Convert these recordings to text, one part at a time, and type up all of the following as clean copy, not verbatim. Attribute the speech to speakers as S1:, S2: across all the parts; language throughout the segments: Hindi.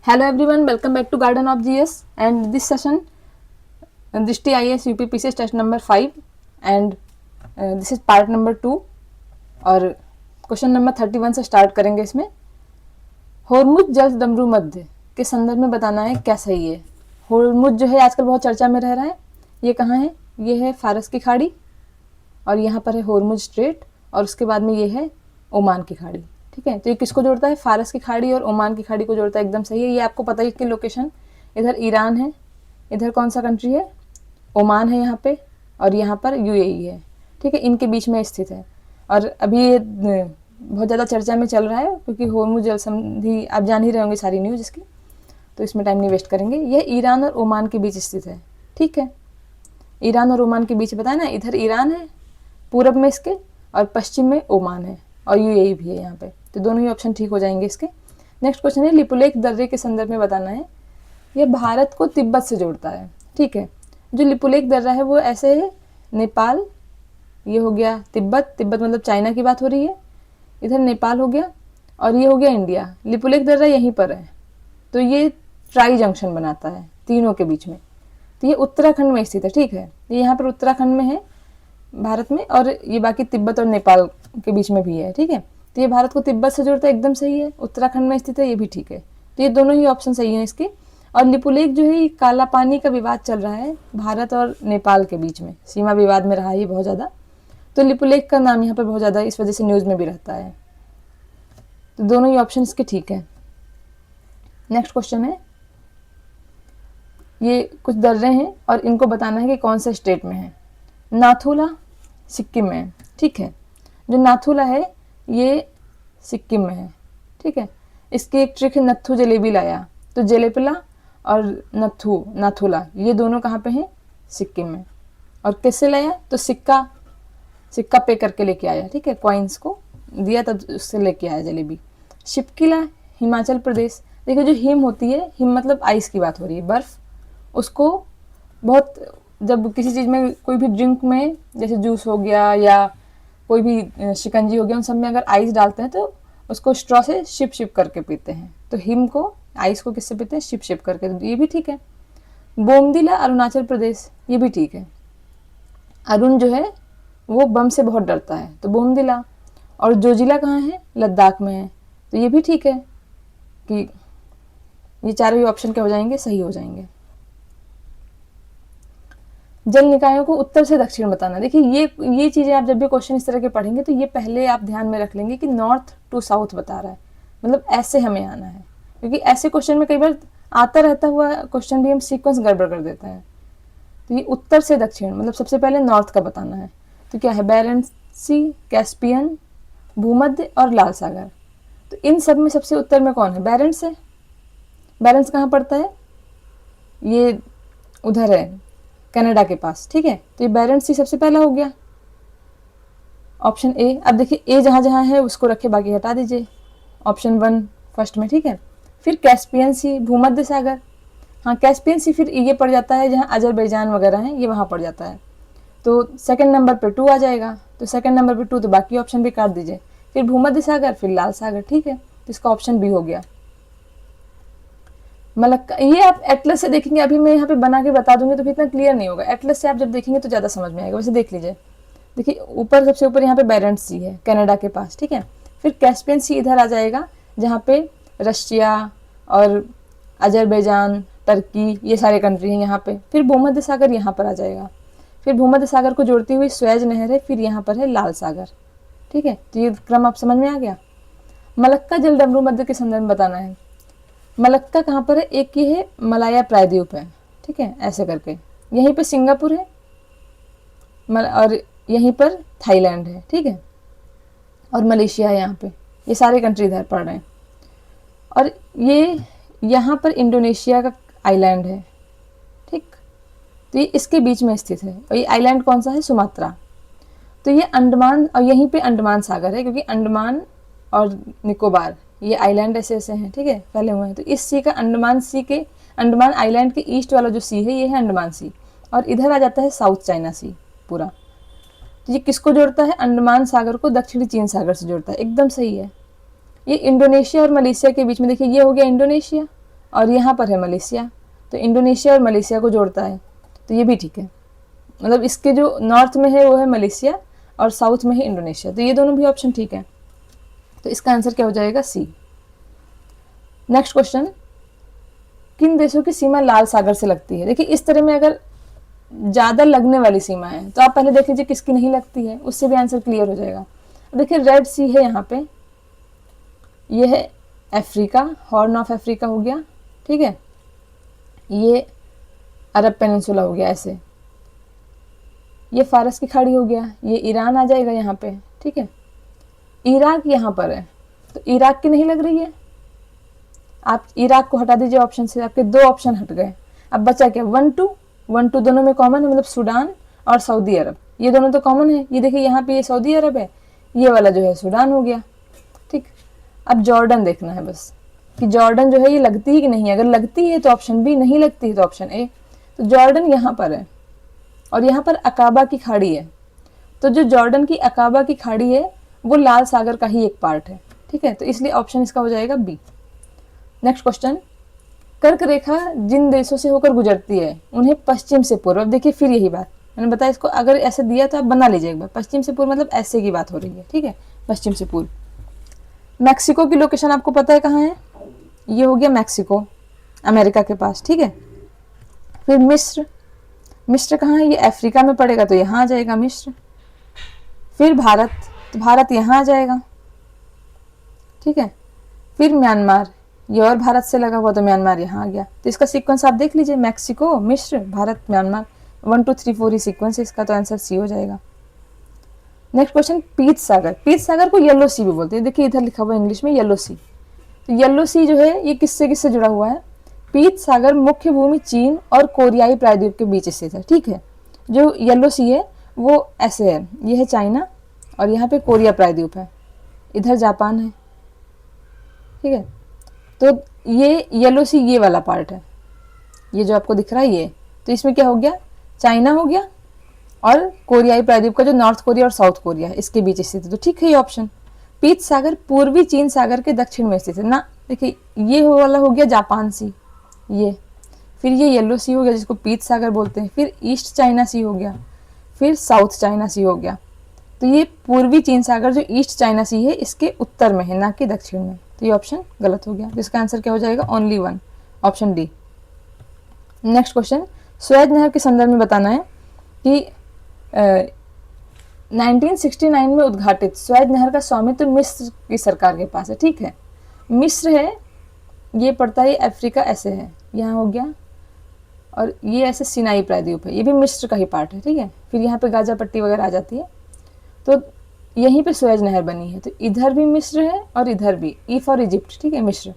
S1: Hello everyone, welcome back to Garden of GS and this session Drishti IAS UP PCS test number 5 and this is part number 2 और क्वेश्चन नंबर 31 से स्टार्ट करेंगे। इसमें होर्मुज जल डमरू मध्य के संदर्भ में बताना है क्या सही है। होर्मुज जो है आजकल बहुत चर्चा में रह रहा है। ये कहाँ है? ये है फारस की खाड़ी और यहाँ पर है होर्मुज स्ट्रेट और उसके बाद में ये है ओमान की खाड़ी। ठीक है, तो ये किसको जोड़ता है? फारस की खाड़ी और ओमान की खाड़ी को जोड़ता है। एकदम सही है। ये आपको पता है कि लोकेशन इधर ईरान है, इधर कौन सा कंट्री है? ओमान है यहाँ पे, और यहाँ पर यूएई है। ठीक है, इनके बीच में स्थित है और अभी ये बहुत ज़्यादा चर्चा में चल रहा है क्योंकि होर्मुज जल संधि आप जान ही रहे होंगे सारी न्यूज़ इसकी, तो इसमें टाइम नहीं वेस्ट करेंगे। यह ईरान और ओमान के बीच स्थित है। ठीक है, ईरान और ओमान के बीच बताया ना, इधर ईरान है पूरब में इसके और पश्चिम में ओमान है और यूएई भी है यहाँ पे, तो दोनों ही ऑप्शन ठीक हो जाएंगे इसके। नेक्स्ट क्वेश्चन है लिपुलेख दर्रे के संदर्भ में बताना है। यह भारत को तिब्बत से जोड़ता है। ठीक है, जो लिपुलेख दर्रा है वो ऐसे है, नेपाल, ये हो गया तिब्बत, तिब्बत मतलब चाइना की बात हो रही है, इधर नेपाल हो गया और ये हो गया इंडिया। लिपुलेख दर्रा यहीं पर है, तो ये ट्राई जंक्शन बनाता है तीनों के बीच में। तो ये उत्तराखंड में स्थित है। ठीक है, ये यहाँ पर उत्तराखंड में है भारत में, और ये बाकी तिब्बत और नेपाल के बीच में भी है। ठीक है, तो ये भारत को तिब्बत से जोड़ता है, एकदम सही है। उत्तराखंड में स्थित है, ये भी ठीक है। तो ये दोनों ही ऑप्शन सही हैं इसके। और लिपुलेख जो है काला पानी का विवाद चल रहा है भारत और नेपाल के बीच में, सीमा विवाद में रहा है ये बहुत ज़्यादा, तो लिपुलेख का नाम यहाँ पर बहुत ज़्यादा इस वजह से न्यूज़ में भी रहता है। तो दोनों ही ऑप्शन इसके ठीक है। नेक्स्ट क्वेश्चन है, ये कुछ दर्रे हैं और इनको बताना है कि कौन से स्टेट में है। नाथुला सिक्किम में है। ठीक है, जो नाथुला है ये सिक्किम में है। ठीक है, इसकी एक ट्रिक है नत्थु जलेबी लाया, तो जलेपला और नाथुला ये दोनों कहाँ पे हैं? सिक्किम में। और किससे लाया? तो सिक्का पे करके लेके आया। ठीक है, कॉइन्स को दिया तब उससे लेके आया जलेबी। शिपकिला हिमाचल प्रदेश। देखो जो हिम होती है, हिम मतलब आइस की बात हो रही है, बर्फ़, उसको बहुत जब किसी चीज़ में कोई भी ड्रिंक में जैसे जूस हो गया या कोई भी शिकंजी हो गया, उन सब में अगर आइस डालते हैं तो उसको स्ट्रॉ से शिप करके पीते हैं। तो हिम को, आइस को किससे पीते हैं? शिप करके। तो ये भी ठीक है। बोमदिला अरुणाचल प्रदेश, ये भी ठीक है। अरुण जो है वो बम से बहुत डरता है, तो बोमदिला। और जोजिला कहाँ है? लद्दाख में है, तो ये भी ठीक है कि ये चारों ही ऑप्शन क्या हो जाएंगे? सही हो जाएंगे। जल निकायों को उत्तर से दक्षिण बताना। देखिए ये चीज़ें आप जब भी क्वेश्चन इस तरह के पढ़ेंगे तो ये पहले आप ध्यान में रख लेंगे कि नॉर्थ टू साउथ बता रहा है, मतलब ऐसे हमें आना है, क्योंकि ऐसे क्वेश्चन में कई बार आता रहता हुआ क्वेश्चन भी हम सीक्वेंस गड़बड़ कर देते हैं। तो ये उत्तर से दक्षिण मतलब सबसे पहले नॉर्थ का बताना है। तो क्या है? बैरेंस सी, कैस्पियन, भूमध्य और लाल सागर। तो इन सब में सबसे उत्तर में कौन है? बैरेंस है। बैरेंस कहाँ पड़ता है? ये उधर है कनाडा के पास। ठीक है, तो ये बैरेंस सी सबसे पहला हो गया, ऑप्शन ए। अब देखिए ए जहाँ जहाँ है उसको रखे, बाकी हटा दीजिए, ऑप्शन 1 फर्स्ट में। ठीक है, फिर कैस्पियन सी, भूमध्य सागर। हाँ, कैस्पियन सी फिर ये पड़ जाता है जहाँ अजरबैजान वगैरह है, ये वहाँ पड़ जाता है, तो सेकंड नंबर पे 2 आ जाएगा। तो सेकंड नंबर पे 2, तो बाकी ऑप्शन भी काट दीजिए। फिर भूमध्य सागर, फिर लाल सागर। ठीक है, तो इसका ऑप्शन बी हो गया मलक्का। ये आप एटलस से देखेंगे, अभी मैं यहाँ पे बना के बता दूंगी तो फिर इतना क्लियर नहीं होगा। एटलस से आप जब देखेंगे तो ज़्यादा समझ में आएगा। वैसे देख लीजिए, देखिए ऊपर सबसे ऊपर यहाँ पे बैरेंस सी है कनाडा के पास। ठीक है, फिर कैस्पियन सी इधर आ जाएगा जहाँ पे रशिया और अजरबैजान, टर्की, ये सारे कंट्री हैं यहाँ पे। फिर भूमध्य सागर यहाँ पर आ जाएगा, फिर भूमध्य सागर को जोड़ती हुई स्वेज नहर है, फिर यहाँ पर है लाल सागर। ठीक है, तो ये क्रम आप समझ में आ गया। मलक्का जल डमरू मध्य के संदर्भ में बताना है। मलक्का कहाँ पर है? एक ये है मलाया प्रायद्वीप है। ठीक है, ऐसे करके यहीं पे सिंगापुर है और यहीं पर थाईलैंड है। ठीक है, और मलेशिया है यहाँ पे, ये सारे कंट्री इधर पड़ रहे हैं। और ये यहाँ पर इंडोनेशिया का आइलैंड है। ठीक, तो ये इसके बीच में स्थित है और ये आइलैंड कौन सा है? सुमात्रा। तो ये अंडमान, और यहीं पे अंडमान सागर है, क्योंकि अंडमान और निकोबार ये आइलैंड ऐसे ऐसे हैं। ठीक है, फैले हुए हैं। तो इस सी का अंडमान आइलैंड के ईस्ट वाला जो सी है ये है अंडमान सी, और इधर आ जाता है साउथ चाइना सी पूरा। तो ये किसको जोड़ता है? अंडमान सागर को दक्षिणी चीन सागर से जोड़ता है। एकदम सही है। ये इंडोनेशिया और मलेशिया के बीच में, देखिए ये हो गया इंडोनेशिया और यहाँ पर है मलेशिया, तो इंडोनेशिया और मलेशिया को जोड़ता है, तो ये भी ठीक है। मतलब इसके जो नॉर्थ में है वो है मलेशिया और साउथ में है इंडोनेशिया, तो ये दोनों भी ऑप्शन ठीक है। तो इसका आंसर क्या हो जाएगा? सी। नेक्स्ट क्वेश्चन, किन देशों की सीमा लाल सागर से लगती है? देखिए इस तरह में अगर ज़्यादा लगने वाली सीमा है तो आप पहले देख लीजिए किसकी नहीं लगती है, उससे भी आंसर क्लियर हो जाएगा। देखिए रेड सी है यहाँ पे, ये है अफ्रीका, हॉर्न ऑफ अफ्रीका हो गया, ठीक है, ये अरब पेनिनसुला हो गया ऐसे, ये फारस की खाड़ी हो गया, ये ईरान आ जाएगा यहाँ पे, ठीक है, इराक यहाँ पर है, तो इराक की नहीं लग रही है, आप इराक को हटा दीजिए ऑप्शन से, आपके दो ऑप्शन हट गए। अब बचा क्या? 1 2 दोनों में कॉमन है, मतलब सूडान और सऊदी अरब, ये दोनों तो कॉमन है। ये देखिए यहाँ पे ये सऊदी अरब है, ये वाला जो है सूडान हो गया, ठीक। अब जॉर्डन देखना है बस कि जॉर्डन जो है ये लगती है कि नहीं, अगर लगती है तो ऑप्शन बी, नहीं लगती है तो ऑप्शन ए। तो जॉर्डन यहाँ पर है और यहाँ पर अकाबा की खाड़ी है, तो जो जॉर्डन की अकाबा की खाड़ी है वो लाल सागर का ही एक पार्ट है, ठीक है, तो इसलिए ऑप्शन इसका हो जाएगा बी। नेक्स्ट क्वेश्चन, कर्क रेखा जिन देशों से होकर गुजरती है उन्हें पश्चिम से पूर्व, अब देखिए फिर यही बात मैंने बताया, इसको अगर ऐसे दिया तो आप बना लीजिए एक बार, पश्चिम से पूर्व मतलब ऐसे की बात हो रही है, ठीक है, पश्चिम से पूर्व। मैक्सिको की लोकेशन आपको पता है कहाँ है, ये हो गया मैक्सिको, अमेरिका के पास, ठीक है। फिर मिस्र, मिस्र कहाँ है? ये अफ्रीका में पड़ेगा, तो यहाँ आ जाएगा मिस्र। फिर भारत, तो भारत यहाँ आ जाएगा, ठीक है। फिर म्यांमार, ये और भारत से लगा हुआ, तो म्यांमार यहाँ आ गया। तो इसका सीक्वेंस आप देख लीजिए, मैक्सिको, मिस्र, भारत, म्यांमार, 1 2 3 4 ही सीक्वेंस है इसका, तो आंसर सी हो जाएगा। नेक्स्ट क्वेश्चन, पीत सागर, पीत सागर को येलो सी भी बोलते हैं, देखिए इधर लिखा हुआ है इंग्लिश में येलो सी। तो येलो सी जो है ये किससे किससे जुड़ा हुआ है? पीत सागर मुख्य भूमि चीन और कोरियाई प्रायद्वीप के बीच स्थित है, ठीक है। जो येलो सी है वो ऐसे है, ये है चाइना और यहाँ पे कोरिया प्रायद्वीप है, इधर जापान है, ठीक है। तो ये येलो सी ये वाला पार्ट है, ये जो आपको दिख रहा है ये, तो इसमें क्या हो गया? चाइना हो गया और कोरियाई प्रायद्वीप का जो नॉर्थ कोरिया और साउथ कोरिया है इसके बीच स्थित है, तो ठीक है ये ऑप्शन। पीत सागर पूर्वी चीन सागर के दक्षिण में स्थित है ना, देखिए ये वाला हो गया जापान सी, ये फिर ये येलो सी हो गया जिसको पीत सागर बोलते हैं, फिर ईस्ट चाइना सी हो गया, फिर साउथ चाइना सी हो गया। तो ये पूर्वी चीन सागर जो ईस्ट चाइना सी है इसके उत्तर में है, ना कि दक्षिण में, तो ये ऑप्शन गलत हो गया, जिसका आंसर क्या हो जाएगा? Only 1, option D. Next question, Suez नहर के संदर्भ में बताना है कि 1969 में उद्घाटित स्वेज नहर का स्वामित्व मिस्र की सरकार के पास है, ठीक है। मिस्र है, ये पड़ता है अफ्रीका, ऐसे है, यहाँ हो गया, और ये ऐसे सिनाई प्रायद्वीप है, ये भी मिस्र का ही पार्ट है, ठीक है। फिर यहाँ पे गाजा पट्टी वगैरह आ जाती है, तो यहीं पे स्वेज नहर बनी है, तो इधर भी मिस्र है और इधर भी, ई फॉर इजिप्ट, ठीक है, मिस्र,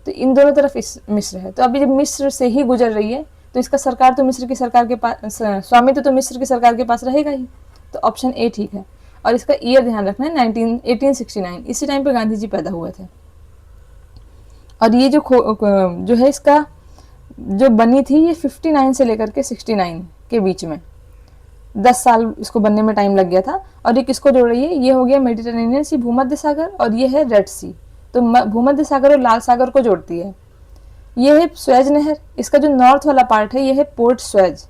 S1: तो इन दोनों तरफ इस मिस्र है। तो अभी जब मिस्र से ही गुजर रही है तो इसका सरकार तो मिस्र की सरकार के पास, स्वामित्व तो मिस्र की सरकार के पास रहेगा ही, तो ऑप्शन ए ठीक है। और इसका ईयर ध्यान रखना है 1869, इसी टाइम पे गांधी जी पैदा हुए थे। और ये जो है इसका जो बनी थी ये 59 से लेकर के 69 के बीच में 10 साल इसको बनने में टाइम लग गया था। और ये किसको जोड़ रही है? ये हो गया मेडिटेरेनियन सी, भूमध्य सागर, और ये है रेड सी, तो भूमध्य सागर और लाल सागर को जोड़ती है। ये है स्वेज नहर, इसका जो नॉर्थ वाला पार्ट है ये है पोर्ट स्वेज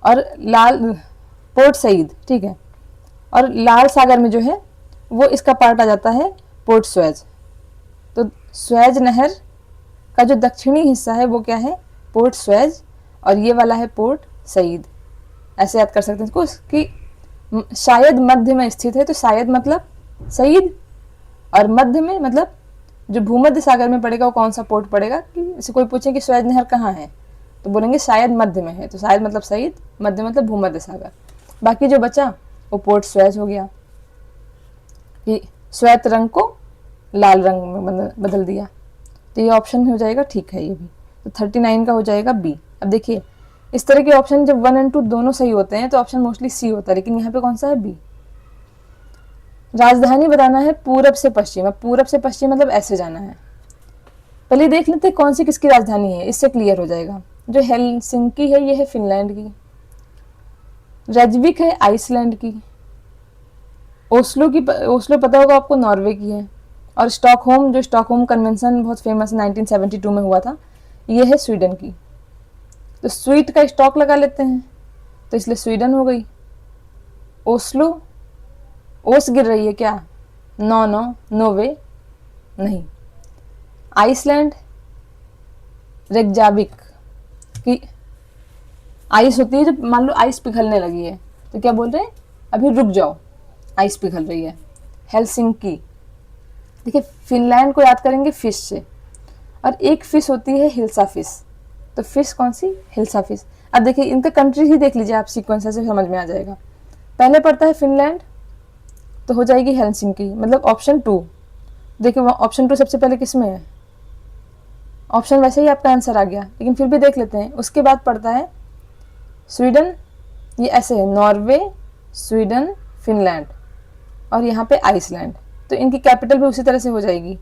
S1: और पोर्ट सईद, ठीक है। और लाल सागर में जो है वो इसका पार्ट आ जाता है पोर्ट स्वेज। तो स्वेज नहर का जो दक्षिणी हिस्सा है वो क्या है? पोर्ट स्वेज, और ये वाला है पोर्ट सईद। ऐसे याद कर सकते हैं इसको कि शायद मध्य में स्थित है, तो शायद मतलब सईद, और मध्य में मतलब जो भूमध्य सागर में पड़ेगा वो कौन सा पोर्ट पड़ेगा। कि इसे कोई पूछे कि स्वेज नहर कहाँ है तो बोलेंगे शायद मध्य में है, तो शायद मतलब सईद, मध्य मतलब भूमध्य सागर। बाकी जो बचा वो पोर्ट स्वेज हो गया, कि श्वेत रंग को लाल रंग में बदल दिया। तो ये ऑप्शन हो जाएगा ठीक है ये भी, तो 39 का हो जाएगा बी। अब देखिए इस तरह के ऑप्शन जब 1 और 2 दोनों सही होते हैं तो ऑप्शन मोस्टली सी होता है, लेकिन यहाँ पे कौन सा है? बी। राजधानी बताना है पूरब से पश्चिम। अब पूरब से पश्चिम मतलब ऐसे जाना है। पहले देख लेते हैं कौन सी किसकी राजधानी है, इससे क्लियर हो जाएगा। जो हेलसिंकी है ये है फिनलैंड की, रेजविक है आइसलैंड की, ओस्लो पता होगा आपको नॉर्वे की है, और स्टॉकहोम, जो स्टॉकहोम कन्वेंशन बहुत फेमस 1972 में हुआ था, ये है स्वीडन की। तो स्वीट का स्टॉक लगा लेते हैं, तो इसलिए स्वीडन हो गई। ओस्लो, ओस गिर रही है क्या? नो नो, नो वे, नहीं। आइसलैंड, रेकजाविक की आइस होती है जब मान लो आइस पिघलने लगी है, तो क्या बोल रहे हैं, अभी रुक जाओ, आइस पिघल रही है। हेलसिंकी, देखिए फिनलैंड को याद करेंगे फिश से, और एक फिश होती है हिल्सा फिश, तो फिश कौन सी, हिल्सा फिश। अब देखिए इनका कंट्री ही देख लीजिए आप, सीक्वेंस से समझ में आ जाएगा। पहले पड़ता है फिनलैंड, तो हो जाएगी हेलसिंकी, मतलब ऑप्शन 2। देखिए वहाँ ऑप्शन 2 सबसे पहले किस में है, ऑप्शन वैसे ही आपका आंसर आ गया, लेकिन फिर भी देख लेते हैं। उसके बाद पड़ता है स्वीडन, ये ऐसे है, नॉर्वे, स्वीडन, फिनलैंड, और यहाँ पे आइसलैंड, तो इनकी कैपिटल भी उसी तरह से हो जाएगी,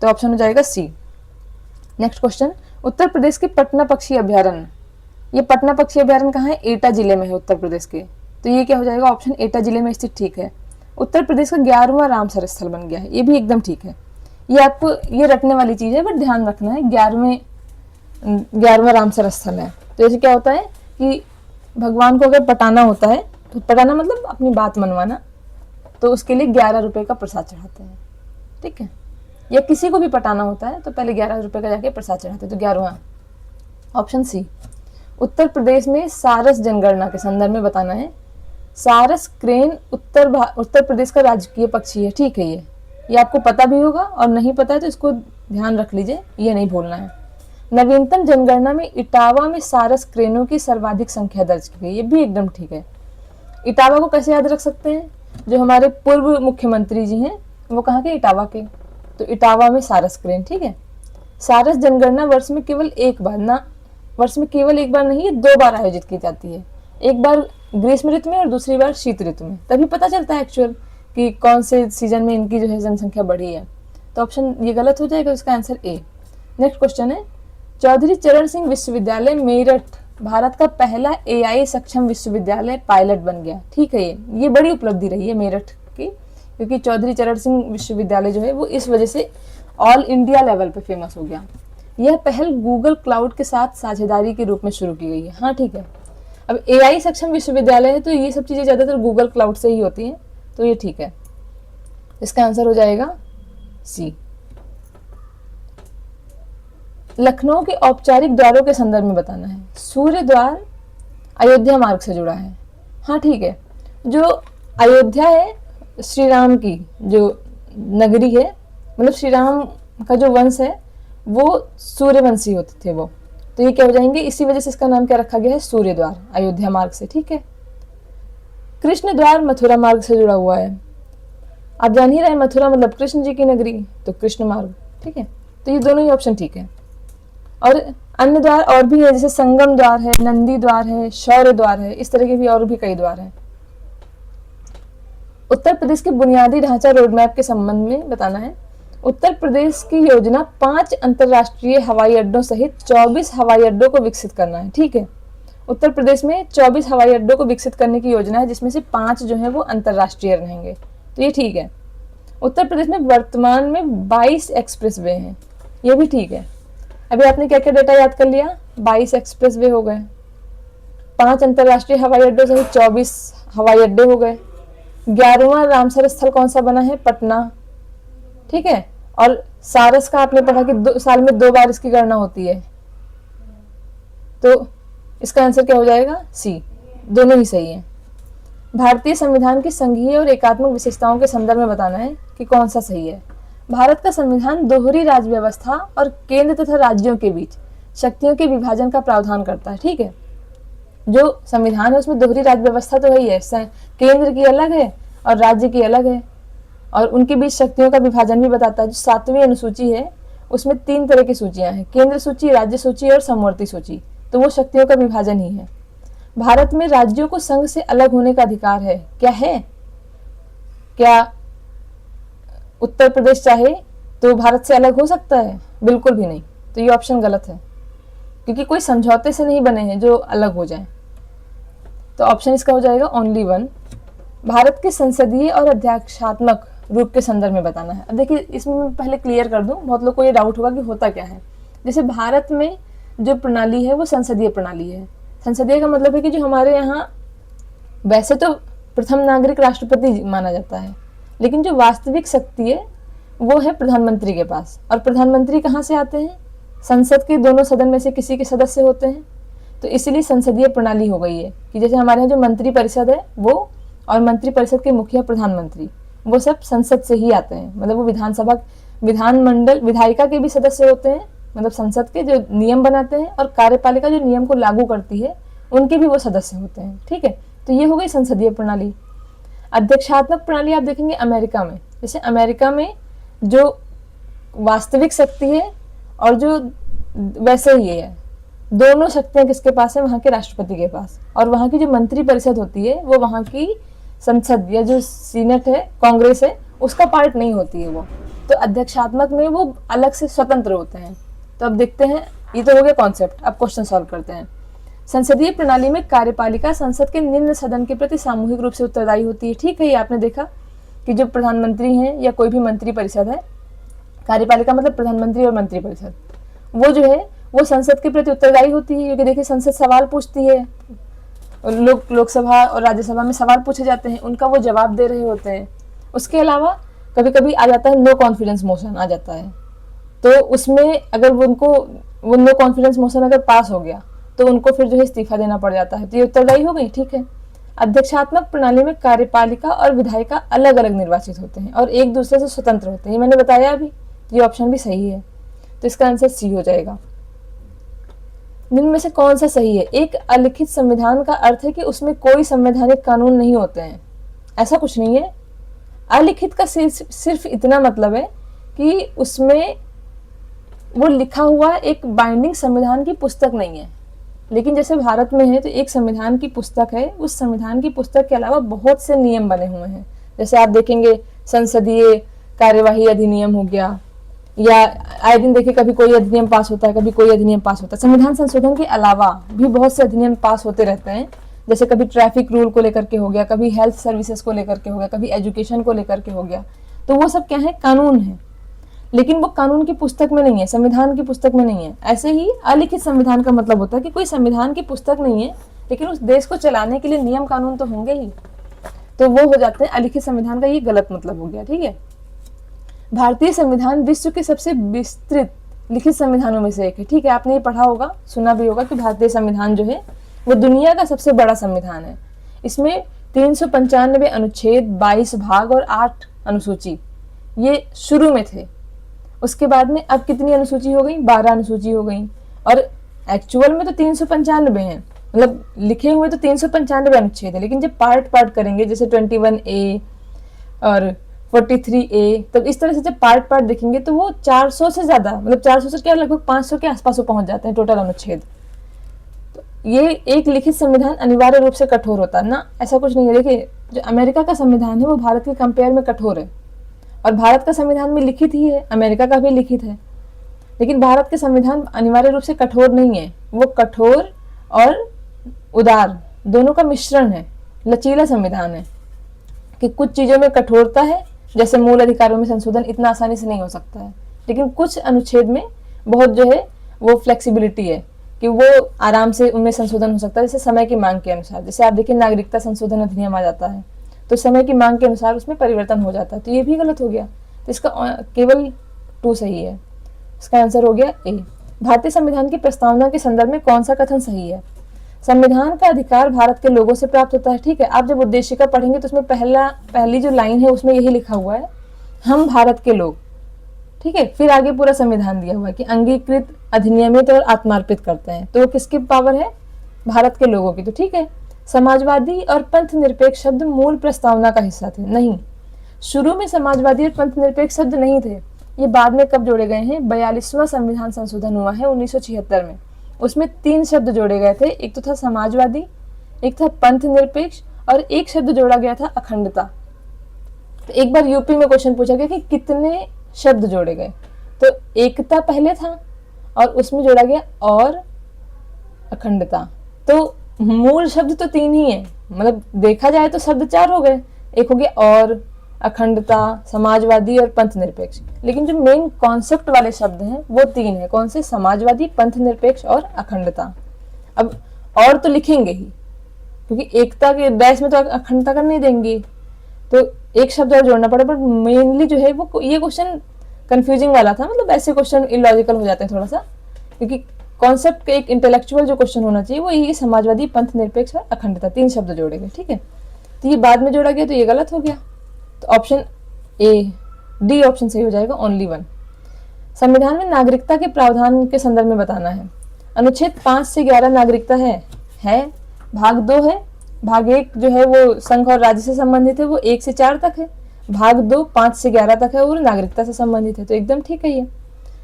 S1: तो ऑप्शन हो जाएगा सी। नेक्स्ट क्वेश्चन, उत्तर प्रदेश के पटना पक्षी अभ्यारण्य, ये पटना पक्षी अभ्यारण्य कहाँ है, एटा जिले में है उत्तर प्रदेश के, तो ये क्या हो जाएगा, ऑप्शन एटा जिले में स्थित, ठीक है। उत्तर प्रदेश का 11वां रामसर स्थल बन गया है, ये भी एकदम ठीक है। ये आपको ये रटने वाली चीज है, बट ध्यान रखना है 11वां रामसर स्थल है। तो जैसे क्या होता है कि भगवान को अगर पटाना होता है, तो पटाना मतलब अपनी बात मनवाना, तो उसके लिए 11 रुपए का प्रसाद चढ़ाते हैं, ठीक है। या किसी को भी पटाना होता है तो पहले 11 रुपए का जाके प्रसाद चढ़ाते हैं, तो 11वां, ऑप्शन सी। उत्तर प्रदेश में सारस जनगणना के संदर्भ में बताना है। सारस क्रेन उत्तर प्रदेश का राजकीय पक्षी है, ठीक है। ये आपको पता भी होगा, और नहीं पता है तो इसको ध्यान रख लीजिए, ये नहीं भूलना है। नवीनतम जनगणना में इटावा में सारस क्रेनों की सर्वाधिक संख्या दर्ज की गई, ये भी एकदम ठीक है। इटावा को कैसे याद रख सकते हैं, जो हमारे पूर्व मुख्यमंत्री जी हैं वो कहाँ के, इटावा के, तो इटावा में सारस क्रेन, ठीक है। सारस जनगणना वर्ष में केवल एक बार नहीं, ये 2 बार आयोजित की जाती है, एक बार ग्रीष्म ऋतु में और दूसरी बार शीत ऋतु में, तभी पता चलता है एक्चुअल कि कौन से सीजन में इनकी जो है जनसंख्या बढ़ी है। तो ऑप्शन ये गलत हो जाएगा, इसका आंसर ए। नेक्स्ट क्वेश्चन है, चौधरी चरण सिंह विश्वविद्यालय मेरठ भारत का पहला AI सक्षम विश्वविद्यालय पायलट बन गया, ठीक है। ये बड़ी उपलब्धि रही है मेरठ की, क्योंकि चौधरी चरण सिंह विश्वविद्यालय जो है वो इस वजह से ऑल इंडिया लेवल पे फेमस हो गया। यह पहल गूगल क्लाउड के साथ साझेदारी के रूप में शुरू की गई है, हाँ ठीक है। अब AI सक्षम विश्वविद्यालय है तो ये सब चीज़ें ज़्यादातर गूगल क्लाउड से ही होती हैं, तो ये ठीक है। इसका आंसर हो जाएगा सी। लखनऊ के औपचारिक द्वारों के संदर्भ में बताना है। सूर्य द्वार अयोध्या मार्ग से जुड़ा है, हाँ ठीक है। जो अयोध्या है श्री राम की जो नगरी है, मतलब श्री राम का जो वंश है वो सूर्यवंशी होते थे वो, तो ये क्या हो जाएंगे, इसी वजह से इसका नाम क्या रखा गया है, सूर्य द्वार, अयोध्या मार्ग से, ठीक है। कृष्ण द्वार मथुरा मार्ग से जुड़ा हुआ है, आप जान ही रहे मथुरा मतलब कृष्ण जी की नगरी, तो कृष्ण मार्ग, ठीक है। तो ये दोनों ही ऑप्शन ठीक है। और अन्य द्वार और भी है, जैसे संगम द्वार है, नंदी द्वार है, शौर्य द्वार है, इस तरह के भी और भी कई द्वार हैं। उत्तर प्रदेश के बुनियादी ढांचा रोडमैप के संबंध में बताना है। उत्तर प्रदेश की योजना 5 अंतर्राष्ट्रीय हवाई अड्डों सहित 24 हवाई अड्डों को विकसित करना है, ठीक है। उत्तर प्रदेश में 24 हवाई अड्डों को विकसित करने की योजना है, जिसमें से 5 जो है वो अंतर्राष्ट्रीय रहेंगे, तो ये ठीक है। उत्तर प्रदेश में वर्तमान में 22 एक्सप्रेस वे हैं, ये भी ठीक है। अभी आपने क्या क्या डेटा याद कर लिया, 22 एक्सप्रेस वे हो गए, 5 अंतर्राष्ट्रीय हवाई अड्डों सहित 24 हवाई अड्डे हो गए। 11वां रामसर स्थल कौन सा बना है, पटना, ठीक है। और सारस का आपने पढ़ा कि साल में 2 बार इसकी गणना होती है, तो इसका आंसर क्या हो जाएगा, सी, दोनों ही सही है। भारतीय संविधान की संघीय और एकात्मक विशेषताओं के संदर्भ में बताना है कि कौन सा सही है। भारत का संविधान दोहरी राज्य व्यवस्था और केंद्र तथा राज्यों के बीच शक्तियों के विभाजन का प्रावधान करता है, ठीक है। जो संविधान है उसमें दोहरी राज्य व्यवस्था तो वही है, केंद्र की अलग है और राज्य की अलग है, और उनके बीच शक्तियों का विभाजन भी बताता है। जो 7वीं अनुसूची है उसमें 3 तरह की सूचियां हैं, केंद्र सूची, राज्य सूची और समवर्ती सूची, तो वो शक्तियों का विभाजन ही है। भारत में राज्यों को संघ से अलग होने का अधिकार है, क्या है? क्या उत्तर प्रदेश चाहे तो भारत से अलग हो सकता है? बिल्कुल भी नहीं, तो ये ऑप्शन गलत है, क्योंकि कोई समझौते से नहीं बने हैं जो अलग हो जाए। तो ऑप्शन इसका हो जाएगा ओनली 1। भारत के संसदीय और अध्यक्षात्मक रूप के संदर्भ में बताना है। अब देखिए इसमें मैं पहले क्लियर कर दूं, बहुत लोग को ये डाउट होगा कि होता क्या है। जैसे भारत में जो प्रणाली है वो संसदीय प्रणाली है। संसदीय का मतलब है कि जो हमारे यहाँ वैसे तो प्रथम नागरिक राष्ट्रपति माना जाता है, लेकिन जो वास्तविक शक्ति है वो है प्रधानमंत्री के पास। और प्रधानमंत्री कहाँ से आते हैं? संसद के दोनों सदन में से किसी के सदस्य होते हैं। तो इसीलिए संसदीय प्रणाली हो गई है कि जैसे हमारे यहाँ जो मंत्री परिषद है वो और मंत्री परिषद के मुखिया प्रधानमंत्री वो सब संसद से ही आते हैं। मतलब वो विधानसभा, विधानमंडल, विधायिका के भी सदस्य होते हैं, मतलब संसद के जो नियम बनाते हैं, और कार्यपालिका जो नियम को लागू करती है उनके भी वो सदस्य होते हैं। ठीक है, तो ये हो गई संसदीय प्रणाली। अध्यक्षात्मक प्रणाली आप देखेंगे अमेरिका में, जैसे अमेरिका में जो वास्तविक शक्ति है और जो वैसे ही है, दोनों शक्तियां किसके पास है? वहाँ के राष्ट्रपति के पास। और वहाँ की जो मंत्री परिषद होती है वो वहाँ की संसद या जो सीनेट है, कांग्रेस है, उसका पार्ट नहीं होती है वो। तो अध्यक्षात्मक में वो अलग से स्वतंत्र होते हैं। तो अब देखते हैं, ये तो हो गया कॉन्सेप्ट। अब क्वेश्चन सॉल्व करते हैं। संसदीय प्रणाली में कार्यपालिका संसद के निम्न सदन के प्रति सामूहिक रूप से उत्तरदायी होती है। ठीक है, ये आपने देखा कि जो प्रधानमंत्री हैं या कोई भी मंत्री परिषद है, कार्यपालिका मतलब प्रधानमंत्री और मंत्री परिषद, वो जो है वो संसद के प्रति उत्तरदायी होती है। क्योंकि देखिए संसद सवाल पूछती है, लोकसभा और राज्यसभा में सवाल पूछे जाते हैं, उनका वो जवाब दे रहे होते हैं। उसके अलावा कभी कभी आ जाता है नो कॉन्फिडेंस मोशन आ जाता है, तो उसमें अगर वो नो कॉन्फिडेंस मोशन अगर पास हो गया तो उनको फिर जो है इस्तीफा देना पड़ जाता है। तो ये उत्तरदायी हो गई। ठीक है, अध्यक्षात्मक प्रणाली में कार्यपालिका और विधायिका अलग अलग निर्वाचित होते हैं और एक दूसरे से स्वतंत्र होते हैं। ये मैंने बताया अभी, ये ऑप्शन भी सही है, तो इसका आंसर सी हो जाएगा। निम्न में से कौन सा सही है? एक अलिखित संविधान का अर्थ है कि उसमें कोई संवैधानिक कानून नहीं होते हैं, ऐसा कुछ नहीं है। अलिखित का सिर्फ इतना मतलब है कि उसमें वो लिखा हुआ एक बाइंडिंग संविधान की पुस्तक नहीं है। लेकिन जैसे भारत में है तो एक संविधान की पुस्तक है, उस संविधान की पुस्तक के अलावा बहुत से नियम बने हुए हैं। जैसे आप देखेंगे संसदीय कार्यवाही अधिनियम हो गया, या आए दिन देखिए कभी कोई अधिनियम पास होता है, कभी कोई अधिनियम पास होता है। संविधान संशोधन के अलावा भी बहुत से अधिनियम पास होते रहते हैं। जैसे कभी ट्रैफिक रूल को लेकर के हो गया, कभी हेल्थ सर्विसेज को लेकर के हो गया, कभी एजुकेशन को लेकर के हो गया। तो वो सब क्या है? कानून है, लेकिन वो कानून की पुस्तक में नहीं है, संविधान की पुस्तक में नहीं है। ऐसे ही अलिखित संविधान का मतलब होता है कि कोई संविधान की पुस्तक नहीं है, लेकिन उस देश को चलाने के लिए नियम कानून तो होंगे ही, तो वो हो जाते हैं अलिखित संविधान का। ये गलत मतलब हो गया। ठीक है, भारतीय संविधान विश्व के सबसे विस्तृत लिखित संविधानों में से एक है। ठीक है, आपने ये पढ़ा होगा, सुना भी होगा कि भारतीय संविधान जो है वो दुनिया का सबसे बड़ा संविधान है। इसमें 395 अनुच्छेद, 22 भाग और 8 अनुसूची ये शुरू में थे। उसके बाद में अब कितनी अनुसूची हो गई? 12 अनुसूची हो गई। और एक्चुअल में तो 395 हैं, मतलब लिखे हुए तो 395 अनुच्छेद है, लेकिन जब पार्ट पार्ट करेंगे जैसे 21A और 43A, तब इस तरह से जब पार्ट पार्ट देखेंगे तो वो 400 से ज्यादा, मतलब 400 से क्या लगभग 500 के आसपास पहुंच जाते हैं टोटल अनुच्छेद। तो ये एक लिखित संविधान अनिवार्य रूप से कठोर होता है ना, ऐसा कुछ नहीं है। देखिए जो अमेरिका का संविधान है वो भारत के कंपेयर में कठोर है, और भारत का संविधान भी लिखित ही है, अमेरिका का भी लिखित है। लेकिन भारत के संविधान अनिवार्य रूप से कठोर नहीं है, वो कठोर और उदार दोनों का मिश्रण है, लचीला संविधान है। कि कुछ चीजों में कठोरता है, जैसे मूल अधिकारों में संशोधन इतना आसानी से नहीं हो सकता है, लेकिन कुछ अनुच्छेद में बहुत जो है वो फ्लेक्सिबिलिटी है कि वो आराम से उनमें संशोधन हो सकता है, जैसे समय की मांग के अनुसार। जैसे आप देखिए नागरिकता संशोधन अधिनियम आ जाता है तो समय की मांग के अनुसार उसमें परिवर्तन हो जाता है, तो ये भी गलत हो गया। तो इसका केवल 2 सही है, इसका आंसर हो गया ए। भारतीय संविधान की प्रस्तावना के संदर्भ में कौन सा कथन सही है? संविधान का अधिकार भारत के लोगों से प्राप्त होता है। ठीक है, आप जब उद्देशिका पढ़ेंगे तो उसमें पहली जो लाइन है उसमें यही लिखा हुआ है, हम भारत के लोग। ठीक है, फिर आगे पूरा संविधान दिया हुआ है कि अंगीकृत, अधिनियमित और आत्मार्पित करते हैं, तो किसकी पावर है? भारत के लोगों की। तो ठीक है, समाजवादी और पंथ निरपेक्ष शब्द मूल प्रस्तावना का हिस्सा थे? नहीं, शुरू में समाजवादी और पंथ निरपेक्ष शब्द नहीं थे, ये बाद में कब जोड़े गए हैं? 42वां संविधान संशोधन हुआ है 1976 में, उसमें 3 शब्द जोड़े गए थे, एक तो था समाजवादी, एक था पंथ निरपेक्ष, और एक शब्द जोड़ा गया था अखंडता। तो एक बार यूपी में क्वेश्चन पूछा गया कि कितने शब्द जोड़े गए, तो एकता पहले था और उसमें जोड़ा गया और अखंडता। तो मूल शब्द तो 3 ही है, मतलब देखा जाए तो शब्द 4 हो गए, एक हो गया अखंडता, समाजवादी और पंथ निरपेक्ष। लेकिन जो मेन कॉन्सेप्ट वाले शब्द हैं वो तीन है। कौन से? समाजवादी, पंथ निरपेक्ष और अखंडता। अब और तो लिखेंगे ही, क्योंकि एकता के डैश में तो अखंडता कर नहीं देंगे, तो एक शब्द और जोड़ना पड़ा। बट मेनली जो है वो ये क्वेश्चन कंफ्यूजिंग वाला था, मतलब ऐसे क्वेश्चन इलॉजिकल हो जाते हैं थोड़ा सा, क्योंकि कॉन्सेप्ट का एक इंटेलेक्चुअल जो क्वेश्चन होना चाहिए वो यही समाजवादी, पंथ निरपेक्ष और अखंडता, तीन शब्द जोड़े गए। ठीक है, तो ये बाद में जोड़ा गया तो ये गलत हो गया। तो ऑप्शन ए, डी ऑप्शन सही हो जाएगा, ओनली वन। संविधान में नागरिकता के प्रावधान के संदर्भ में बताना है। अनुच्छेद 5 से 11 नागरिकता है। भाग 2 है। भाग 1 जो है वो संघ और राज्य से संबंधित है, वो 1 से 4 तक है। भाग 2 5 से 11 तक है और नागरिकता से संबंधित है, तो एकदम ठीक है ये।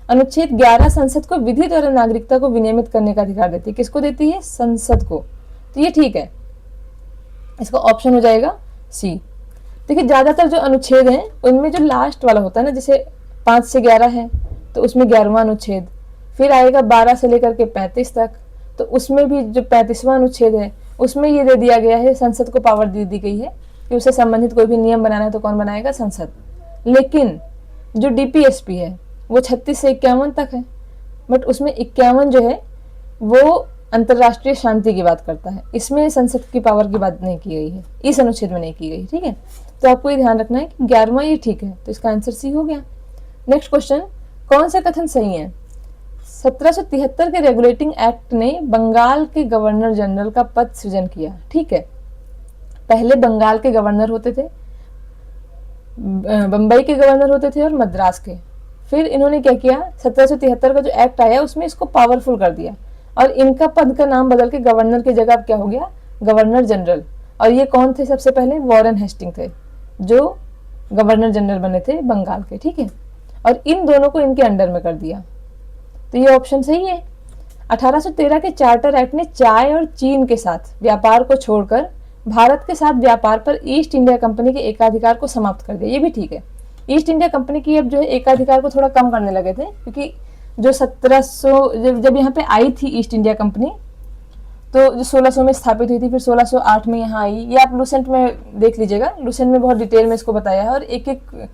S1: अनुच्छेद 11 संसद को विधि द्वारा नागरिकता को विनियमित करने का अधिकार देती है। किसको देती है? संसद को। तो ये ठीक है, इसका ऑप्शन हो जाएगा सी। देखिए ज्यादातर जो अनुच्छेद हैं उनमें जो लास्ट वाला होता है ना, जैसे 5 से 11 है तो उसमें 11वां अनुच्छेद, फिर आएगा 12 से लेकर के 35 तक, तो उसमें भी जो 35वां अनुच्छेद है उसमें ये दे दिया गया है, संसद को पावर दे दी गई है कि उससे संबंधित कोई भी नियम बनाना है तो कौन बनाएगा? संसद। लेकिन जो डीपीएसपी है वो 36 से 51 तक है, बट उसमें 51 जो है वो अंतर्राष्ट्रीय शांति की बात करता है, इसमें संसद की पावर की बात नहीं की गई है, इस अनुच्छेद में नहीं की गई। ठीक है, तो आपको ये ध्यान रखना है कि 11वां ये ठीक है, तो इसका आंसर सी हो गया। नेक्स्ट क्वेश्चन, कौन सा कथन सही है? 1773 के रेगुलेटिंग एक्ट ने बंगाल के गवर्नर जनरल का पद सृजन किया। ठीक है, पहले बंगाल के गवर्नर होते थे, बंबई के गवर्नर होते थे और मद्रास के। फिर इन्होंने क्या किया, 1773 का जो एक्ट आया उसमें इसको पावरफुल कर दिया और इनका पद का नाम बदल के गवर्नर की जगह अब क्या हो गया? Governor general. और ये कौन थे सबसे पहले? वॉरेन हेस्टिंग थे, जो गवर्नर जनरल बने थे बंगाल के। ठीक है, और इन दोनों को इनके अंडर में कर दिया, तो ये ऑप्शन सही है। 1813 के चार्टर एक्ट ने चाय और चीन के साथ व्यापार को छोड़कर भारत के साथ व्यापार पर ईस्ट इंडिया कंपनी के एकाधिकार को समाप्त कर दिया, ये भी ठीक है। ईस्ट इंडिया कंपनी की अब जो है एकाधिकार को थोड़ा कम करने लगे थे, क्योंकि जो 1700 जब यहाँ पे आई थी ईस्ट इंडिया कंपनी, तो जो 1600 में स्थापित हुई थी, फिर 1608 में यहाँ आई। ये आप लूसेंट में देख लीजिएगा, लूसेंट में बहुत डिटेल में इसको बताया है और एक एक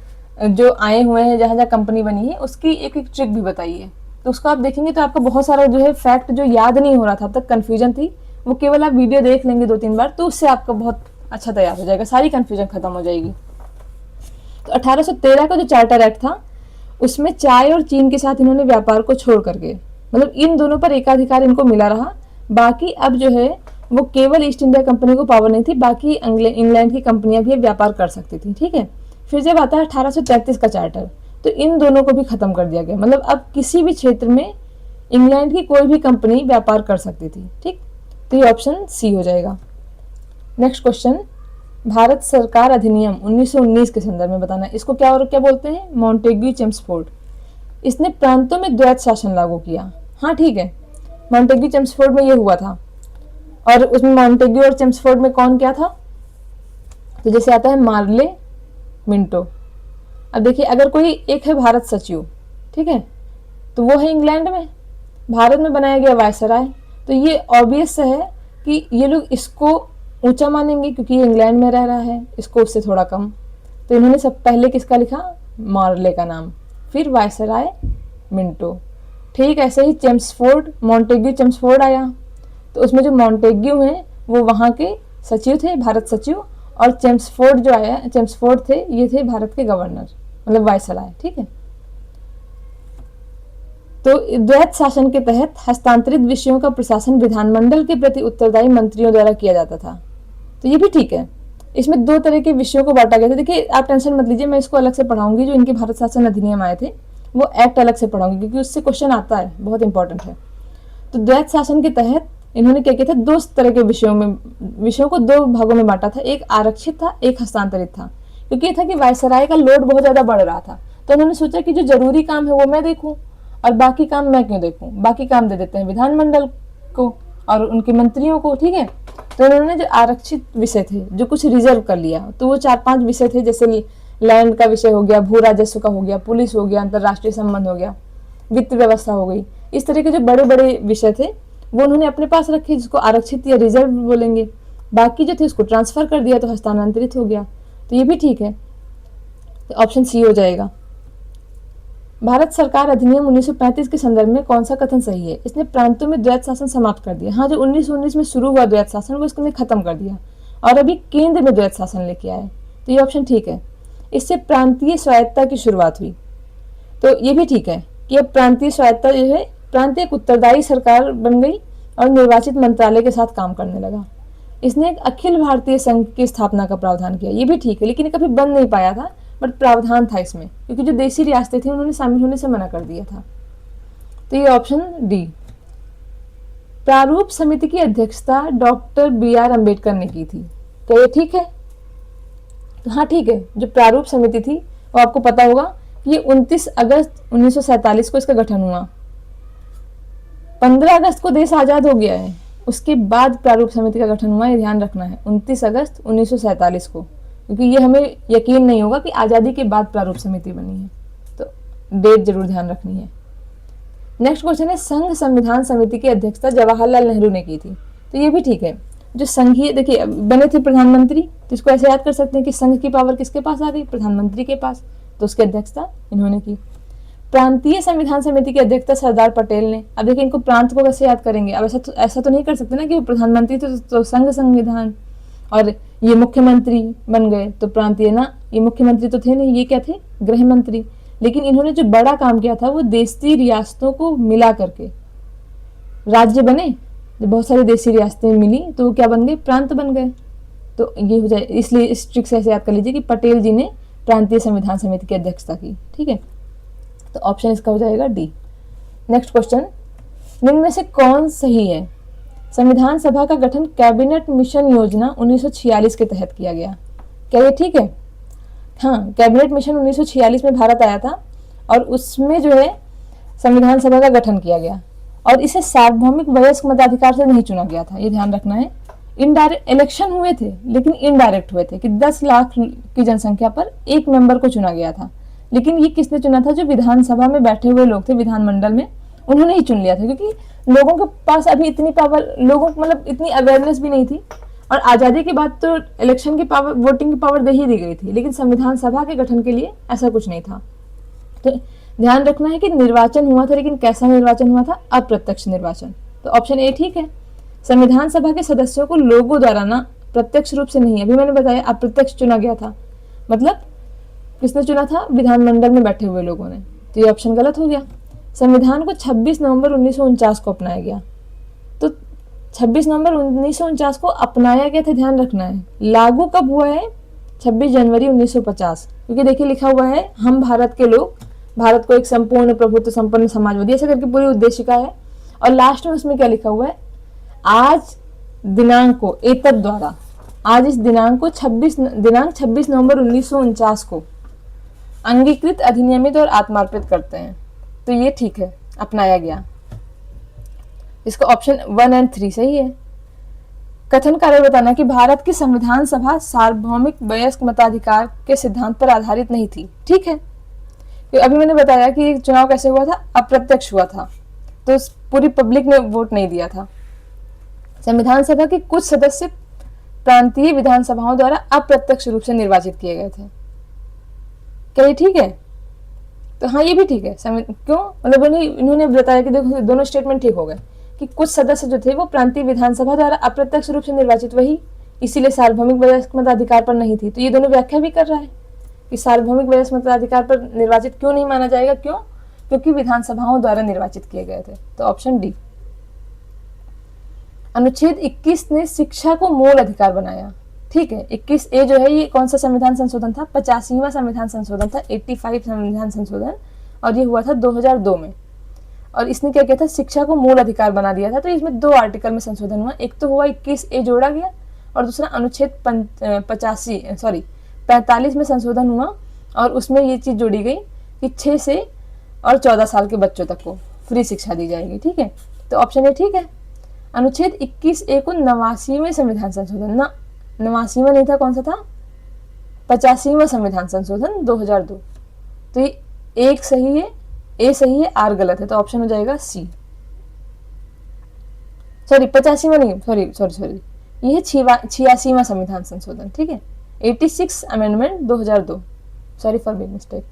S1: जो आए हुए हैं जहाँ जहाँ कंपनी बनी है उसकी एक एक ट्रिक भी बताई है, तो उसको आप देखेंगे तो आपको बहुत सारा जो है फैक्ट जो याद नहीं हो रहा था, अब तक कन्फ्यूजन थी, वो केवल आप वीडियो देख लेंगे 2-3 बार तो उससे आपका बहुत अच्छा तैयार हो जाएगा, सारी कन्फ्यूजन खत्म हो जाएगी। तो 1813 का जो चार्टर एक्ट था उसमें चाय और चीन के साथ इन्होंने व्यापार को छोड़ करके, मतलब इन दोनों पर एकाधिकार इनको मिला रहा, बाकी अब जो है वो केवल ईस्ट इंडिया कंपनी को पावर नहीं थी, बाकी इंग्लैंड की कंपनियां भी व्यापार कर सकती थी। ठीक है, फिर जब आता है 1833 का चार्टर, तो इन दोनों को भी खत्म कर दिया गया, मतलब अब किसी भी क्षेत्र में इंग्लैंड की कोई भी कंपनी व्यापार कर सकती थी। ठीक, तो ये ऑप्शन सी हो जाएगा। नेक्स्ट क्वेश्चन, भारत सरकार अधिनियम 1919 के संदर्भ में बताना है। इसको क्या और क्या बोलते हैं? Montagu Chelmsford. इसने प्रांतों में द्वैत शासन लागू किया। हाँ ठीक है, मॉन्टेग्यू चेम्सफोर्ड में ये हुआ था, और उसमें मॉन्टेग्यू और चेम्सफोर्ड में कौन क्या था? तो जैसे आता है मार्ले, मिंटो। अब देखिए, अगर कोई एक है भारत सचिव, ठीक है, तो वो है इंग्लैंड में, भारत में बनाया गया वायसराय, तो ये ऑब्वियस है कि ये लोग इसको ऊंचा मानेंगे क्योंकि ये इंग्लैंड में रह रहा है, इसको उससे थोड़ा कम, तो इन्होंने सब पहले किसका लिखा? मार्ले का नाम, फिर वायसराय मिंटो। ठीक ऐसे ही चेम्सफोर्ड, मॉन्टेग्यू चेम्सफोर्ड आया, तो उसमें जो मॉन्टेग्यू हैं वो वहाँ के सचिव थे, भारत सचिव, और चेम्सफोर्ड जो आया, चेम्सफोर्ड थे, ये थे भारत के गवर्नर, मतलब वायसराय। ठीक है, तो द्वैत शासन के तहत हस्तांतरित विषयों का प्रशासन विधानमंडल के प्रति उत्तरदायी मंत्रियों द्वारा किया जाता था, तो ये भी ठीक है। इसमें 2 तरह के विषयों को बांटा गया था। देखिए आप टेंशन मत लीजिए, मैं इसको अलग से पढ़ाऊंगी, जो इनके भारत शासन अधिनियम आए थे वो एक्ट अलग से पढ़ाऊंगी, क्योंकि उससे क्वेश्चन आता है, बहुत इंपॉर्टेंट है। तो द्वैत शासन के तहत इन्होंने क्या किया था, 2 तरह के विषयों को 2 भागों में बांटा था, एक आरक्षित था, एक हस्तांतरित था, क्योंकि ये था कि वायसराय का लोड बहुत ज्यादा बढ़ रहा था, तो उन्होंने सोचा कि जो जरूरी काम है वो मैं देखूं और बाकी काम मैं क्यों देखूं, बाकी काम दे देते हैं विधानमंडल को और उनके मंत्रियों को। ठीक है, तो उन्होंने जो आरक्षित विषय थे, जो कुछ रिजर्व कर लिया, तो वो 4-5 विषय थे, जैसे लैंड का विषय हो गया, भू राजस्व का हो गया, पुलिस हो गया, अंतर्राष्ट्रीय संबंध हो गया, वित्त व्यवस्था हो गई, इस तरह के जो बड़े बड़े विषय थे वो उन्होंने अपने पास रखे, जिसको आरक्षित या रिजर्व बोलेंगे। बाकी जो थे उसको ट्रांसफर कर दिया, तो हस्तांतरित हो गया, तो ये भी ठीक है। तो ऑप्शन सी हो जाएगा। भारत सरकार अधिनियम 1935 के संदर्भ में कौन सा कथन सही है? इसने प्रांतों में द्वैत शासन समाप्त कर दिया। हाँ, जो 1919 में शुरू हुआ द्वैत शासन वो इसने खत्म कर दिया और अभी केंद्र में द्वैत शासन लेके आए, तो ये ऑप्शन ठीक है। इससे प्रांतीय स्वायत्ता की शुरुआत हुई, तो ये भी ठीक है कि अब प्रांतीय स्वायत्ता जो है, प्रांतीय एक उत्तरदायी सरकार बन गई और निर्वाचित मंत्रालय के साथ काम करने लगा। इसने एक अखिल भारतीय संघ की स्थापना का प्रावधान किया, ये भी ठीक है, लेकिन ये कभी बन नहीं पाया था, बट प्रावधान था इसमें, क्योंकि जो देशी रियासतें थी उन्होंने शामिल होने से मना कर दिया था। तो ये ऑप्शन डी। प्रारूप समिति की अध्यक्षता डॉक्टर BR अम्बेडकर ने की थी, तो ये ठीक है? तो हाँ ठीक है, जो प्रारूप समिति थी वो आपको पता होगा कि ये 29 अगस्त 1947 को इसका गठन हुआ। 15 अगस्त को देश आजाद हो गया है, उसके बाद प्रारूप समिति का गठन हुआ, ये ध्यान रखना है, 29 अगस्त 1947 को, क्योंकि ये हमें यकीन नहीं होगा कि आज़ादी के बाद प्रारूप समिति बनी है, तो डेट जरूर ध्यान रखनी है। नेक्स्ट क्वेश्चन है, संघ संविधान समिति की अध्यक्षता जवाहरलाल नेहरू ने की थी, तो ये भी ठीक है। जो संघीय, देखिए बने थे प्रधानमंत्री, तो इसको ऐसे याद कर सकते हैं कि संघ की पावर किसके पास आ गई? प्रधानमंत्री के पास, तो उसकी अध्यक्षता इन्होंने की। प्रांतीय संविधान समिति की अध्यक्षता सरदार पटेल ने। अब देखिए इनको प्रांत को कैसे याद करेंगे? अब ऐसा तो नहीं कर सकते ना कि प्रधानमंत्री तो संघ संविधान और ये मुख्यमंत्री बन गए तो प्रांतीय ना, ये मुख्यमंत्री तो थे नहीं, ये क्या थे? गृह मंत्री। लेकिन इन्होंने जो बड़ा काम किया था वो देशी रियासतों को मिला करके राज्य बने, जब बहुत सारी देशी रियासतें मिली तो वो क्या बन गए? प्रांत बन गए। तो ये हो जाए, इसलिए इस ट्रिक से ऐसे याद कर लीजिए कि पटेल जी ने प्रांतीय संविधान समिति की अध्यक्षता की, ठीक है? तो ऑप्शन इसका हो जाएगा डी। नेक्स्ट क्वेश्चन, निम्न में से कौन सही है? संविधान सभा का गठन कैबिनेट मिशन योजना 1946 के तहत किया गया, क्या ये ठीक है? हाँ, कैबिनेट मिशन 1946 में भारत आया था और उसमें जो है संविधान सभा का गठन किया गया और इसे सार्वभौमिक वयस्क मताधिकार से नहीं चुना गया था, ये ध्यान रखना है। इनडायरेक्ट इलेक्शन हुए थे, लेकिन इनडायरेक्ट हुए थे कि 10 लाख की जनसंख्या पर एक मेंबर को चुना गया था। लेकिन ये किसने चुना था? जो विधानसभा में बैठे हुए लोग थे, विधानमंडल में, उन्होंने ही चुन लिया था, क्योंकि लोगों के पास अभी इतनी पावर, लोगों मतलब इतनी अवेयरनेस भी नहीं थी। और आज़ादी के बाद तो इलेक्शन की पावर, वोटिंग की पावर दे ही दी गई थी, लेकिन संविधान सभा के गठन के लिए ऐसा कुछ नहीं था। तो ध्यान रखना है कि निर्वाचन हुआ था, लेकिन कैसा निर्वाचन हुआ था? अप्रत्यक्ष निर्वाचन। तो ऑप्शन ए ठीक है। संविधान सभा के सदस्यों को लोगों द्वारा ना प्रत्यक्ष रूप से नहीं, अभी मैंने बताया अप्रत्यक्ष चुना गया था, मतलब किसने चुना था? विधानमंडल में बैठे हुए लोगों ने। तो ये ऑप्शन गलत हो गया। संविधान को 26 नवंबर 1949 को अपनाया गया, तो 26 नवंबर 1949 को अपनाया गया था, ध्यान रखना है। लागू कब हुआ है? 26 जनवरी 1950, क्योंकि देखिए लिखा हुआ है हम भारत के लोग, भारत को एक संपूर्ण प्रभुत्व संपन्न समाजवादी, ऐसा करके पूरी उद्देशिका है। और लास्ट में उसमें क्या लिखा हुआ है? आज दिनांक को एतद द्वारा, आज इस दिनांक को 26 नवंबर 1949 को अंगीकृत, अधिनियमित और आत्मार्पित करते हैं। तो ये ठीक है, अपनाया गया। इसका ऑप्शन 1 और 3 सही है। कथन कार्य बताना कि भारत की संविधान सभा सार्वभौमिक वयस्क मताधिकार के सिद्धांत पर आधारित नहीं थी, ठीक है। तो अभी मैंने बताया कि चुनाव कैसे हुआ था? अप्रत्यक्ष हुआ था, तो पूरी पब्लिक ने वोट नहीं दिया था। संविधान सभा के कुछ सदस्य प्रांतीय विधानसभाओं द्वारा अप्रत्यक्ष रूप से निर्वाचित किए गए थे, क्या ये ठीक है? तो हाँ, ये भी ठीक है। क्यों? मतलब इन्होंने बताया कि देखो दोनों स्टेटमेंट ठीक हो गए कि कुछ सदस्य जो थे वो प्रांतीय विधानसभा द्वारा अप्रत्यक्ष रूप से निर्वाचित, वही इसीलिए सार्वभौमिक वयस्क मताधिकार पर नहीं थी। तो ये दोनों व्याख्या भी कर रहा है कि सार्वभौमिक वयस्क मताधिकार पर निर्वाचित क्यों नहीं माना जाएगा? क्यों? क्योंकि विधानसभाओं द्वारा निर्वाचित किए गए थे। तो ऑप्शन डी। अनुच्छेद 21 ने शिक्षा को मूल अधिकार बनाया, ठीक है। 21A जो है ये कौन सा संविधान संशोधन था? 85वां संविधान संशोधन था, 85 संविधान संशोधन, और ये हुआ था 2002 में। और इसने क्या किया था? शिक्षा को मूल अधिकार बना दिया था। तो इसमें 2 आर्टिकल में संशोधन हुआ, एक तो हुआ 21A जोड़ा गया और दूसरा अनुच्छेद 45 में संशोधन हुआ और उसमें ये चीज जोड़ी गई कि 6 से और 14 साल के बच्चों तक को फ्री शिक्षा दी जाएगी, ठीक है। तो ऑप्शन ए ठीक है। अनुच्छेद 21A को 89वें संविधान संशोधन, ना 89वां नहीं था, कौन सा था? 85वां संविधान संशोधन 2002। तो ये एक सही है, ए सही है, आर गलत है, तो ऑप्शन हो जाएगा सी। सॉरी 85वां नहीं, सॉरी ये है 86वां संविधान संशोधन, ठीक है। 86 amendment 2002, sorry for big mistake.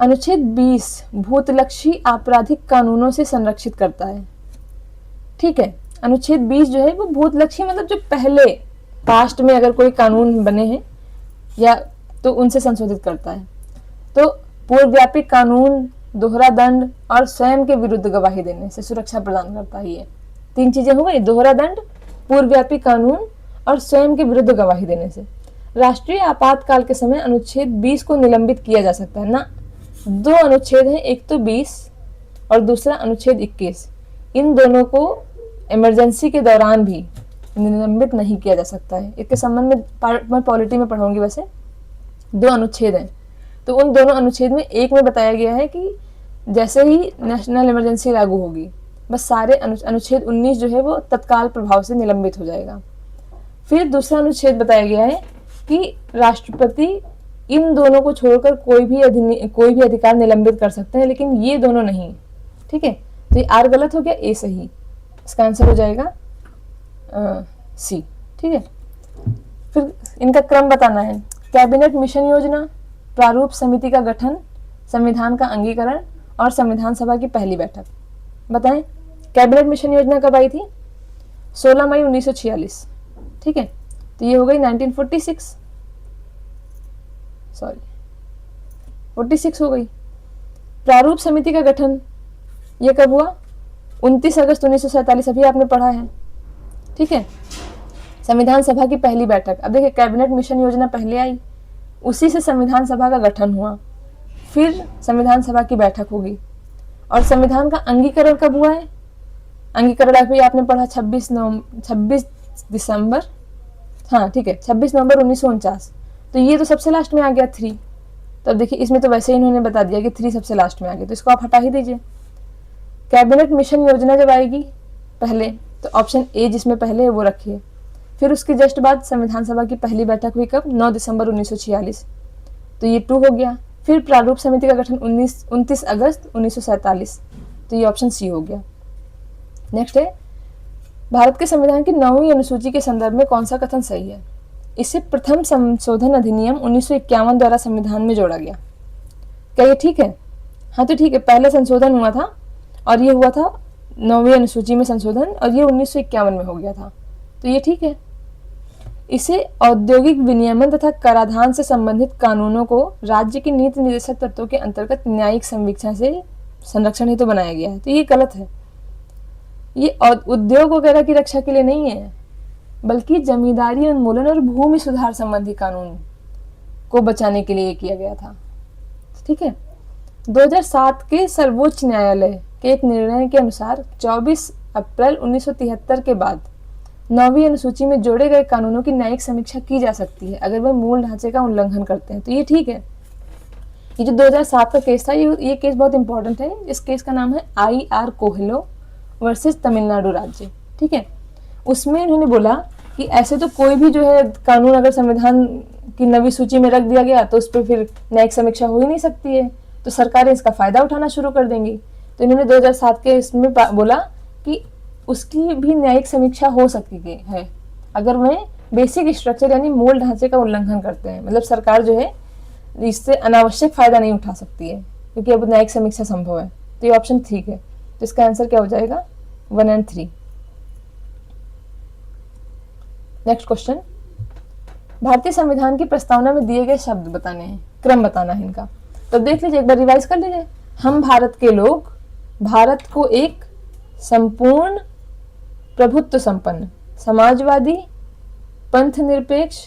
S1: अनुच्छेद 20 भूतलक्षी आपराधिक कानूनों से संरक्षित करता है। ठीक है, अनुच्छेद 20 जो है वो भूतलक्षी मतलब जो पहले पास्ट में अगर कोई कानून बने हैं या तो उनसे संशोधित करता है। तो पूर्वव्यापी कानून, दोहरा दंड और स्वयं के विरुद्ध गवाही देने से सुरक्षा प्रदान करता है। ये 3 चीजें हो गई, दोहरा दंड, पूर्वव्यापी कानून और स्वयं के विरुद्ध गवाही देने से। राष्ट्रीय आपातकाल के समय अनुच्छेद 20 को निलंबित किया जा सकता है ना। 2 अनुच्छेद हैं, एक तो 20 और दूसरा अनुच्छेद 21। इन दोनों को इमरजेंसी के दौरान भी निलंबित नहीं किया जा सकता है। इसके संबंध में मैं पॉलिटी में पढ़ूंगी। वैसे 2 अनुच्छेद हैं, तो उन दोनों अनुच्छेद में एक में बताया गया है कि जैसे ही नेशनल इमरजेंसी लागू होगी बस सारे अनुच्छेद 19 जो है वो तत्काल प्रभाव से निलंबित हो जाएगा। फिर दूसरा अनुच्छेद बताया गया है कि राष्ट्रपति इन दोनों को छोड़कर कोई भी अधिकार निलंबित कर सकते हैं, लेकिन ये दोनों नहीं। ठीक है, तो ये आर गलत हो गया, ए सही। इसका आंसर हो जाएगा सी। ठीक है, फिर इनका क्रम बताना है। कैबिनेट मिशन योजना, प्रारूप समिति का गठन, संविधान का अंगीकरण और संविधान सभा की पहली बैठक। बताएं, कैबिनेट मिशन योजना कब आई थी? 16 मई 1946। ठीक है, तो ये हो गई 1946, सॉरी 46 हो गई। प्रारूप समिति का गठन ये कब हुआ? 29 अगस्त 1947, अभी आपने पढ़ा है। ठीक है, संविधान सभा की पहली बैठक। अब देखिए, कैबिनेट मिशन योजना पहले आई, उसी से संविधान सभा का गठन हुआ, फिर संविधान सभा की बैठक होगी। और संविधान का अंगीकरण कब हुआ है? अंगीकरण अभी आपने पढ़ा 26 दिसंबर, हाँ ठीक है, 26 नवंबर 1949। तो ये तो सबसे लास्ट में आ गया 3। तो अब देखिए, इसमें तो वैसे ही इन्होंने बता दिया कि 3 सबसे लास्ट में आ गया, तो इसको आप हटा ही दीजिए। कैबिनेट मिशन योजना जब आएगी पहले, तो ऑप्शन ए जिसमें पहले है वो रखिए। फिर उसके जस्ट बाद संविधान सभा की पहली बैठक हुई कब? 9 दिसंबर 1946, तो ये 2 हो गया। फिर प्रारूप समिति का गठन 29 अगस्त 1947, तो ये ऑप्शन सी हो गया। नेक्स्ट है, भारत के संविधान की 9वीं अनुसूची के संदर्भ में कौन सा कथन सही है? इसे प्रथम संशोधन अधिनियम 1951 द्वारा संविधान में जोड़ा गया। क्या ये ठीक है? हाँ तो ठीक है, पहले संशोधन हुआ था और ये हुआ था 9वीं अनुसूची में संशोधन, और ये 1951 में हो गया था, तो ये ठीक है। इसे औद्योगिक विनियमन तथा कराधान से संबंधित कानूनों को राज्य की नीति निर्देशक तत्वों के अंतर्गत न्यायिक संवीक्षा से संरक्षण हेतु बनाया गया है, तो ये गलत है। ये उद्योग वगैरह की रक्षा के लिए नहीं है, बल्कि जमींदारी उन्मूलन और भूमि सुधार संबंधी कानून को बचाने के लिए किया गया था। ठीक है, 2007 के सर्वोच्च न्यायालय के एक निर्णय के अनुसार 24 अप्रैल 1973 के बाद 9वीं अनुसूची में जोड़े गए कानूनों की न्यायिक समीक्षा की जा सकती है अगर वह मूल ढांचे का उल्लंघन करते हैं, तो ये ठीक है। ये जो 2007 का केस था, ये केस बहुत इंपॉर्टेंट है। इस केस का नाम है IR कोहेलो वर्सेस तमिलनाडु राज्य। ठीक है, उसमें इन्होंने बोला कि ऐसे तो कोई भी जो है कानून अगर संविधान की नवी सूची में रख दिया गया तो उस पर फिर न्यायिक समीक्षा हो ही नहीं सकती है, तो सरकारें इसका फायदा उठाना शुरू कर देंगी। तो इन्होंने 2007 के इसमें बोला कि उसकी भी न्यायिक समीक्षा हो सकती है अगर वह बेसिक स्ट्रक्चर यानी मूल ढांचे का उल्लंघन करते हैं। मतलब सरकार जो है इससे अनावश्यक फायदा नहीं उठा सकती है, क्योंकि अब न्यायिक समीक्षा संभव है। तो ये ऑप्शन ठीक है, तो इसका आंसर क्या हो जाएगा? 1 और 3। नेक्स्ट क्वेश्चन, भारतीय संविधान की प्रस्तावना में दिए गए शब्द बताने हैं, क्रम बताना है इनका। तो देख लीजिए, एक बार रिवाइज कर लीजिए। हम भारत के लोग भारत को एक संपूर्ण प्रभुत्व संपन्न समाजवादी पंथ निरपेक्ष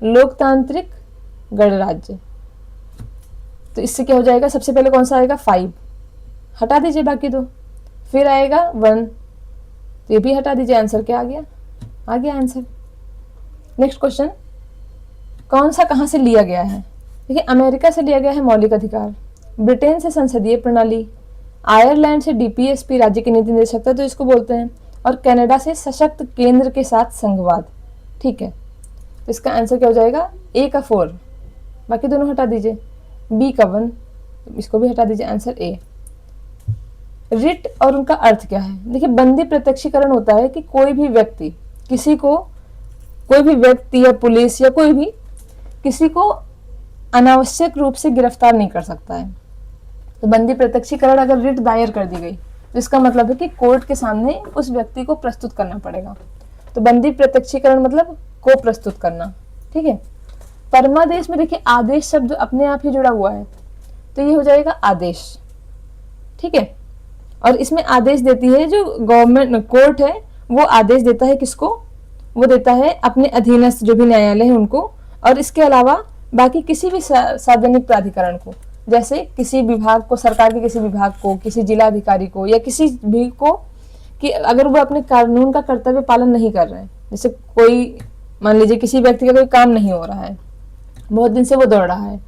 S1: लोकतांत्रिक गणराज्य। तो इससे क्या हो जाएगा? सबसे पहले कौन सा आएगा? 5, हटा दीजिए बाकी 2। फिर आएगा 1, तो ये भी हटा दीजिए। आंसर क्या आ गया? आ गया आंसर। नेक्स्ट क्वेश्चन, कौन सा कहां से लिया गया है? देखिए, अमेरिका से लिया गया है मौलिक अधिकार, ब्रिटेन से संसदीय प्रणाली, आयरलैंड से DPSP राज्य की नीति निर्देशकता तो इसको बोलते हैं, और कनाडा से सशक्त केंद्र के साथ संघवाद। ठीक है, तो इसका आंसर क्या हो जाएगा? A का 4, बाकी दोनों हटा दीजिए। B का 1, इसको भी हटा दीजिए। Answer A। रिट और उनका अर्थ क्या है? देखिए, बंदी प्रत्यक्षीकरण होता है कि कोई भी व्यक्ति या पुलिस या कोई भी किसी को अनावश्यक रूप से गिरफ्तार नहीं कर सकता है। तो बंदी प्रत्यक्षीकरण अगर रिट दायर कर दी गई तो इसका मतलब है कि कोर्ट के सामने उस व्यक्ति को प्रस्तुत करना पड़ेगा। तो बंदी प्रत्यक्षीकरण मतलब को प्रस्तुत करना, ठीक है। परमादेश में देखिए आदेश शब्द अपने आप ही जुड़ा हुआ है, तो ये हो जाएगा आदेश, ठीक है। और इसमें आदेश देती है जो गवर्नमेंट कोर्ट है, वो आदेश देता है किसको, वो देता है अपने अधीनस्थ जो भी न्यायालय है उनको, और इसके अलावा बाकी किसी भी सार्वजनिक प्राधिकरण को, जैसे किसी विभाग को, सरकार के किसी विभाग को, किसी जिला अधिकारी को या किसी भी को, कि अगर वो अपने कानून का कर्तव्य पालन नहीं कर रहे हैं, जैसे कोई मान लीजिए किसी व्यक्ति का कोई काम नहीं हो रहा है, बहुत दिन से वो दौड़ रहा है,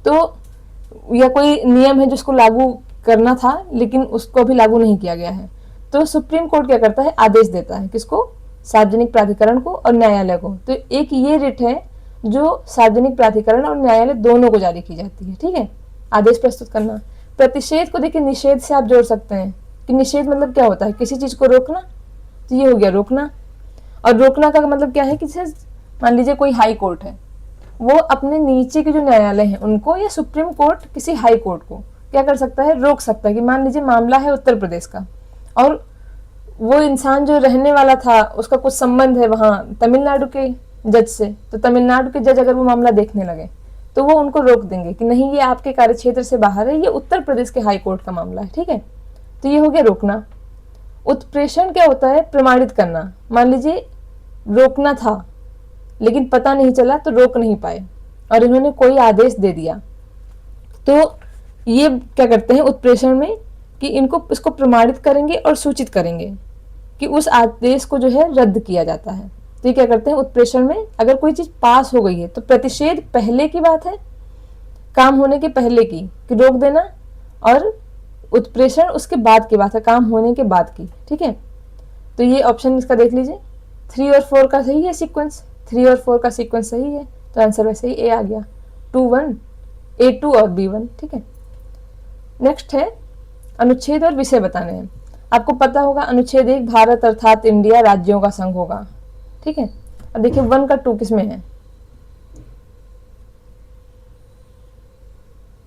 S1: तो या कोई नियम है जिसको लागू करना था लेकिन उसको अभी लागू नहीं किया गया है, तो सुप्रीम कोर्ट क्या करता है, आदेश देता है किसको, सार्वजनिक प्राधिकरण को और न्यायालय को। तो एक ये रिट है जो सार्वजनिक प्राधिकरण और न्यायालय दोनों को जारी की जाती है, ठीक है। आदेश प्रस्तुत करना। प्रतिषेध को देखिए निषेध से आप जोड़ सकते हैं कि निषेध मतलब क्या होता है, किसी चीज को रोकना, तो ये हो गया रोकना। और रोकना का मतलब क्या है कि जैसे मान लीजिए कोई हाई कोर्ट है, वो अपने नीचे के जो न्यायालय हैं उनको, या सुप्रीम कोर्ट किसी हाई कोर्ट को क्या कर सकता है, रोक सकता है। कि मान लीजिए मामला है उत्तर प्रदेश का और वो इंसान जो रहने वाला था उसका कुछ संबंध है वहाँ तमिलनाडु के जज से, तो तमिलनाडु के जज अगर वो मामला देखने लगे तो वो उनको रोक देंगे कि नहीं ये आपके कार्य क्षेत्र से बाहर है, ये उत्तर प्रदेश के हाई कोर्ट का मामला है, ठीक है। तो ये हो गया रोकना। उत्प्रेषण क्या होता है, प्रमाणित करना। मान लीजिए रोकना था लेकिन पता नहीं चला तो रोक नहीं पाए और इन्होंने कोई आदेश दे दिया, तो ये क्या करते हैं उत्प्रेषण में कि इनको इसको प्रमाणित करेंगे और सूचित करेंगे कि उस आदेश को जो है रद्द किया जाता है। तो ये क्या करते हैं उत्प्रेषण में, अगर कोई चीज पास हो गई है तो प्रतिषेध पहले की बात है, काम होने के पहले की, कि रोक देना, और उत्प्रेषण उसके बाद की बात है, काम होने के बाद की, ठीक है। तो ये ऑप्शन इसका देख लीजिए, 3 और 4 का सही है सीक्वेंस, 3 और 4 का सीक्वेंस सही है, तो आंसर वैसे ही ए आ गया, 2 1 A2 और B1, ठीक है। नेक्स्ट है अनुच्छेद और विषय बताने हैं। आपको पता होगा अनुच्छेद 1 भारत अर्थात इंडिया राज्यों का संघ होगा, ठीक है। अब देखिए 1 का 2 किसमें है,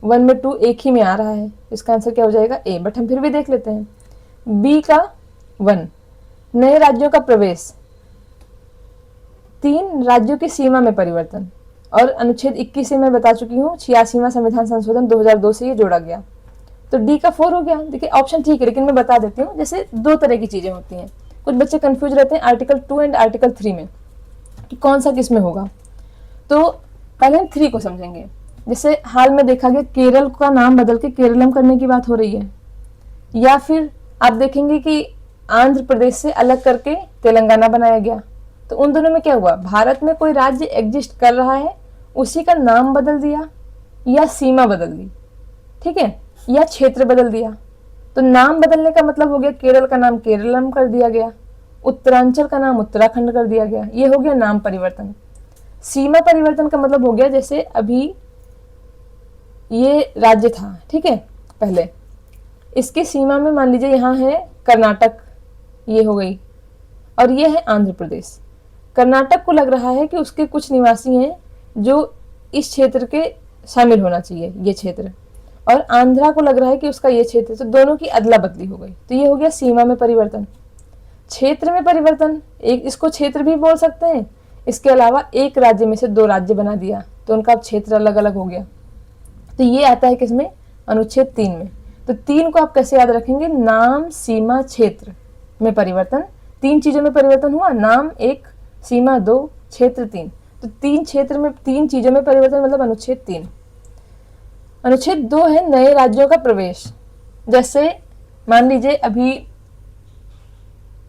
S1: 1 में 2 एक ही में आ रहा है, इसका आंसर क्या हो जाएगा ए, बट हम फिर भी देख लेते हैं। बी का 1 नए राज्यों का प्रवेश, 3 राज्यों की सीमा में परिवर्तन, और अनुच्छेद 21 से मैं बता चुकी हूँ 86वां संविधान संशोधन 2002 से ये जोड़ा गया, तो डी का 4 हो गया। देखिए ऑप्शन ठीक है लेकिन मैं बता देती हूँ, जैसे 2 तरह की चीजें होती हैं, कुछ बच्चे कंफ्यूज रहते हैं आर्टिकल 2 एंड आर्टिकल 3 में कि कौन सा किस में होगा। तो पहले हम 3 को समझेंगे। जैसे हाल में देखा गया केरल का नाम बदल के केरलम करने की बात हो रही है, या फिर आप देखेंगे कि आंध्र प्रदेश से अलग करके तेलंगाना बनाया गया। तो उन दोनों में क्या हुआ, भारत में कोई राज्य एग्जिस्ट कर रहा है, उसी का नाम बदल दिया या सीमा बदल दी, ठीक है, या क्षेत्र बदल दिया। तो नाम बदलने का मतलब हो गया केरल का नाम केरलम कर दिया गया, उत्तरांचल का नाम उत्तराखंड कर दिया गया, ये हो गया नाम परिवर्तन। सीमा परिवर्तन का मतलब हो गया जैसे अभी ये राज्य था, ठीक है, पहले इसके सीमा में मान लीजिए यहाँ है कर्नाटक, ये हो गई, और ये है आंध्र प्रदेश। कर्नाटक को लग रहा है कि उसके कुछ निवासी हैं जो इस क्षेत्र के शामिल होना चाहिए, ये क्षेत्र, और आंध्रा को लग रहा है कि उसका ये क्षेत्र, तो दोनों की अदला बदली हो गई। तो ये हो गया सीमा में परिवर्तन। क्षेत्र में परिवर्तन, एक इसको क्षेत्र भी बोल सकते हैं, इसके अलावा एक राज्य में से 2 राज्य बना दिया तो उनका क्षेत्र अलग अलग हो गया। तो ये आता है किसमें, अनुच्छेद 3 में। तो 3 को आप कैसे याद रखेंगे, नाम सीमा क्षेत्र में परिवर्तन, 3 चीजों में परिवर्तन हुआ, नाम 1, सीमा 2, क्षेत्र 3। तो 3 क्षेत्र में 3 चीजों में परिवर्तन मतलब अनुच्छेद 3। अनुच्छेद 2 है नए राज्यों का प्रवेश। जैसे मान लीजिए अभी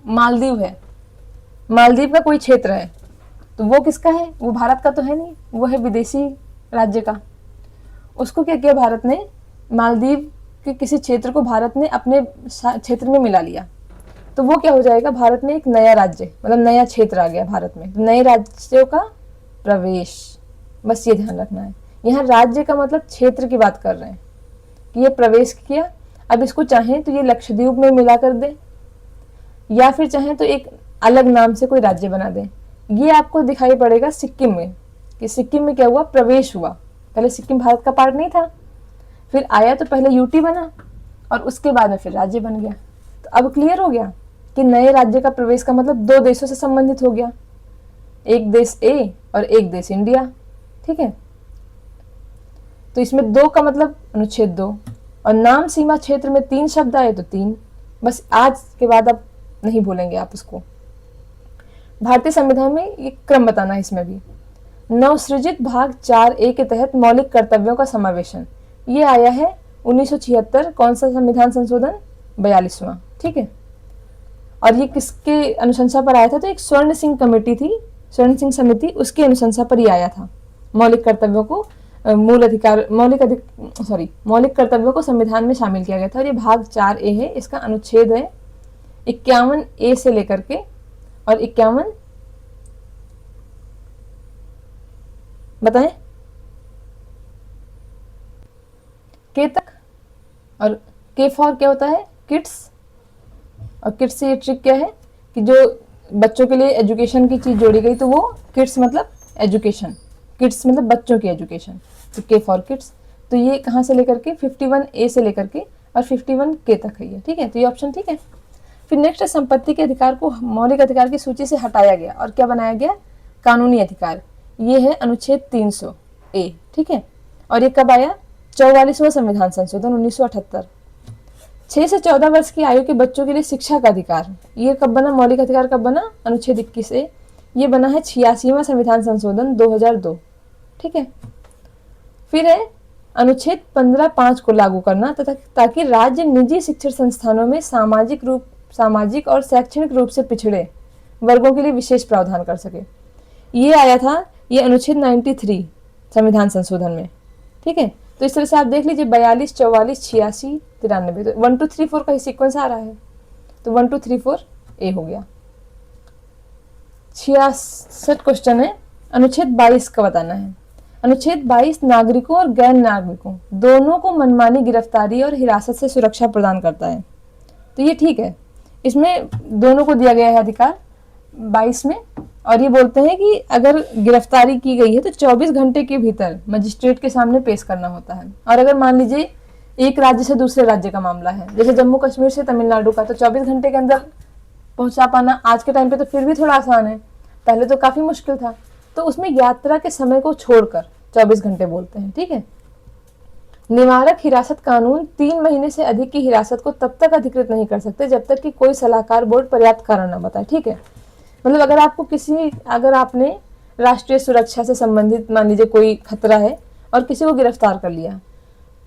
S1: मालदीव है, मालदीव का कोई क्षेत्र है, तो वो किसका है, वो भारत का तो है नहीं, वो है विदेशी राज्य का। उसको क्या किया भारत ने, मालदीव के किसी क्षेत्र को भारत ने अपने क्षेत्र में मिला लिया, तो वो क्या हो जाएगा, भारत में एक नया राज्य मतलब नया क्षेत्र आ गया भारत में। नए राज्यों का प्रवेश, बस ये ध्यान रखना है। यहाँ राज्य का मतलब क्षेत्र की बात कर रहे हैं कि ये प्रवेश किया। अब इसको चाहें तो ये लक्षद्वीप में मिला कर दे, या फिर चाहें तो एक अलग नाम से कोई राज्य बना दे। ये आपको दिखाई पड़ेगा सिक्किम में, कि सिक्किम में क्या हुआ, प्रवेश हुआ। पहले सिक्किम भारत का पार्ट नहीं था, फिर आया तो पहले यूटी बना और उसके बाद में फिर राज्य बन गया। तो अब क्लियर हो गया कि नए राज्य का प्रवेश का मतलब दो देशों से संबंधित हो गया, एक देश ए और एक देश इंडिया। ठीक है, तो इसमें दो का मतलब अनुच्छेद 2, और नाम सीमा क्षेत्र में 3 शब्द आए तो 3। बस आज के बाद अब नहीं भूलेंगे आप उसको। भारतीय संविधान में ये क्रम बताना है इसमें भी। नवसृजित भाग 4A के तहत मौलिक कर्तव्यों का समावेशन, ये आया है 1976। कौन सा संविधान संशोधन? 42वां। ठीक है, और ये किसके अनुशंसा पर आया था? तो एक स्वर्ण सिंह कमेटी थी, स्वर्ण सिंह समिति, उसकी अनुशंसा पर ही आया था। मौलिक कर्तव्यों को मौलिक कर्तव्यों को संविधान में शामिल किया गया था। और ये भाग 4A है, इसका अनुच्छेद है 51A से लेकर के और 51 बताएं के तक। और के फॉर क्या होता है? किड्स। और किड्स से ये ट्रिक क्या है कि जो बच्चों के लिए एजुकेशन की चीज जोड़ी गई, तो वो किड्स मतलब एजुकेशन, किड्स मतलब बच्चों की एजुकेशन, तो के फॉर किड्स। तो ये कहाँ से लेकर के? 51A से लेकर के और 51K तक है ये। ठीक है, तो ये ऑप्शन ठीक है। फिर नेक्स्ट है, संपत्ति के अधिकार को मौलिक अधिकार की सूची से हटाया गया और क्या बनाया गया? कानूनी अधिकार। ये है अनुच्छेद 300A। ठीक है, और ये कब आया? 44वां संविधान संशोधन 1978। 6 से 14 वर्ष की आयु के बच्चों के लिए शिक्षा का अधिकार, ये कब बना? मौलिक अधिकार कब बना? अनुच्छेद 21A। ये बना है 86वां संविधान संशोधन 2002। ठीक है, फिर है अनुच्छेद 15(5) को लागू करना तथा ताकि राज्य निजी शिक्षण संस्थानों में सामाजिक और शैक्षणिक रूप से पिछड़े वर्गों के लिए विशेष प्रावधान कर सके। ये आया था, ये अनुच्छेद 93 संविधान संशोधन में। ठीक है, तो इस तरह से आप देख लीजिए 42, 44, 86, 93, तो 1 2 3 4 का ही सीक्वेंस आ रहा है, तो 1 2 3 4 ए हो गया। 66 क्वेश्चन है, अनुच्छेद 22 का बताना है। अनुच्छेद 22 नागरिकों और गैर नागरिकों दोनों को मनमानी गिरफ्तारी और हिरासत से सुरक्षा प्रदान करता है। तो ये ठीक है, इसमें दोनों को दिया गया है अधिकार 22 में। और ये बोलते हैं कि अगर गिरफ्तारी की गई है तो 24 घंटे के भीतर मजिस्ट्रेट के सामने पेश करना होता है। और अगर मान लीजिए एक राज्य से दूसरे राज्य का मामला है, जैसे जम्मू कश्मीर से तमिलनाडु का, तो 24 घंटे के अंदर पहुंचा पाना आज के टाइम पे तो फिर भी थोड़ा आसान है, पहले तो काफी मुश्किल था। तो उसमें यात्रा के समय को छोड़कर 24 घंटे बोलते हैं। ठीक है, निवारक हिरासत कानून 3 महीने से अधिक की हिरासत को तब तक अधिकृत नहीं कर सकते जब तक कि कोई सलाहकार बोर्ड पर्याप्त कारण न बताए। ठीक है, मतलब अगर आपने राष्ट्रीय सुरक्षा से संबंधित मान लीजिए कोई खतरा है और किसी को गिरफ्तार कर लिया,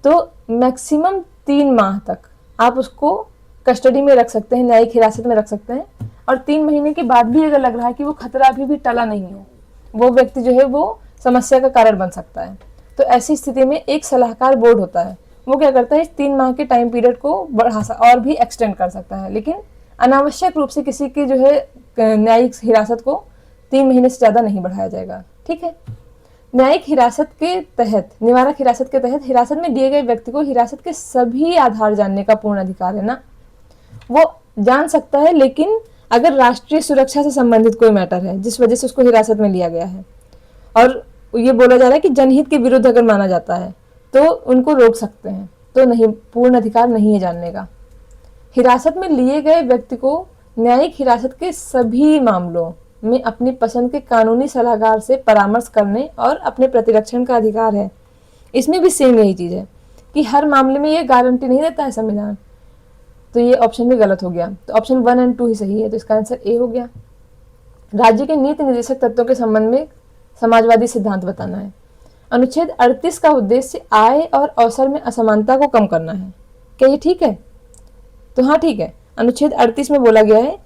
S1: तो मैक्सिमम 3 माह तक आप उसको कस्टडी में रख सकते हैं, न्यायिक हिरासत में रख सकते हैं। और 3 महीने के बाद भी अगर लग रहा है कि वो खतरा अभी भी टला नहीं है, वो व्यक्ति जो है वो समस्या का कारण बन सकता है, तो ऐसी स्थिति में एक सलाहकार बोर्ड होता है, वो क्या करता है, इस 3 माह के टाइम पीरियड को और भी एक्सटेंड कर सकता है। लेकिन अनावश्यक रूप से किसी की जो है न्यायिक हिरासत को 3 महीने से ज्यादा नहीं बढ़ाया जाएगा। ठीक है, न्यायिक हिरासत के तहत, निवारक हिरासत के तहत हिरासत में दिए गए व्यक्ति को हिरासत के सभी आधार जानने का पूर्ण अधिकार है ना, वो जान सकता है। लेकिन अगर राष्ट्रीय सुरक्षा से संबंधित कोई मैटर है जिस वजह से उसको हिरासत में लिया गया है और ये बोला जा रहा है कि जनहित के विरुद्ध अगर माना जाता है तो उनको रोक सकते हैं, तो नहीं, पूर्ण अधिकार नहीं है जानने का। हिरासत में लिए गए व्यक्ति को न्यायिक हिरासत के सभी मामलों में अपनी पसंद के कानूनी सलाहकार से परामर्श करने और अपने प्रतिरक्षण का अधिकार है। इसमें भी सेम यही चीज है कि हर मामले में ये गारंटी नहीं देता है संविधान, तो ये ऑप्शन भी गलत हो गया। तो ऑप्शन 1 और 2 ही सही है, तो इसका आंसर ए हो गया। राज्य के नीति निर्देशक तत्वों के संबंध में समाजवादी सिद्धांत बताना है। अनुच्छेद 38 का उद्देश्य आय और अवसर में असमानता को कम करना है। क्या ये ठीक है? तो हाँ ठीक है। अनुच्छेद 38 में बोला गया है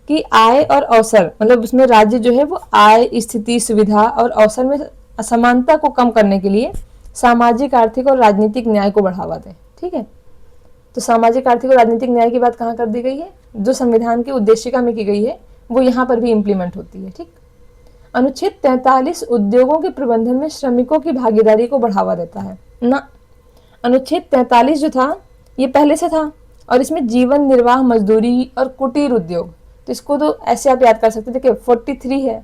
S1: कि आय और अवसर, मतलब उसमें राज्य जो है वो आय, स्थिति, सुविधा और अवसर में असमानता को कम करने के लिए सामाजिक, आर्थिक और राजनीतिक न्याय को बढ़ावा दे। ठीक है, तो सामाजिक, आर्थिक और राजनीतिक न्याय की बात कहाँ कर दी गई है? जो संविधान की उद्देशिका में की गई है वो यहाँ पर भी इम्प्लीमेंट होती है। ठीक, अनुच्छेद 43 उद्योगों के प्रबंधन में श्रमिकों की भागीदारी को बढ़ावा देता है ना। अनुच्छेद 43 जो था ये पहले से था और इसमें जीवन निर्वाह मजदूरी और कुटीर उद्योग, तो इसको तो ऐसे आप याद कर सकते थे कि 43 है,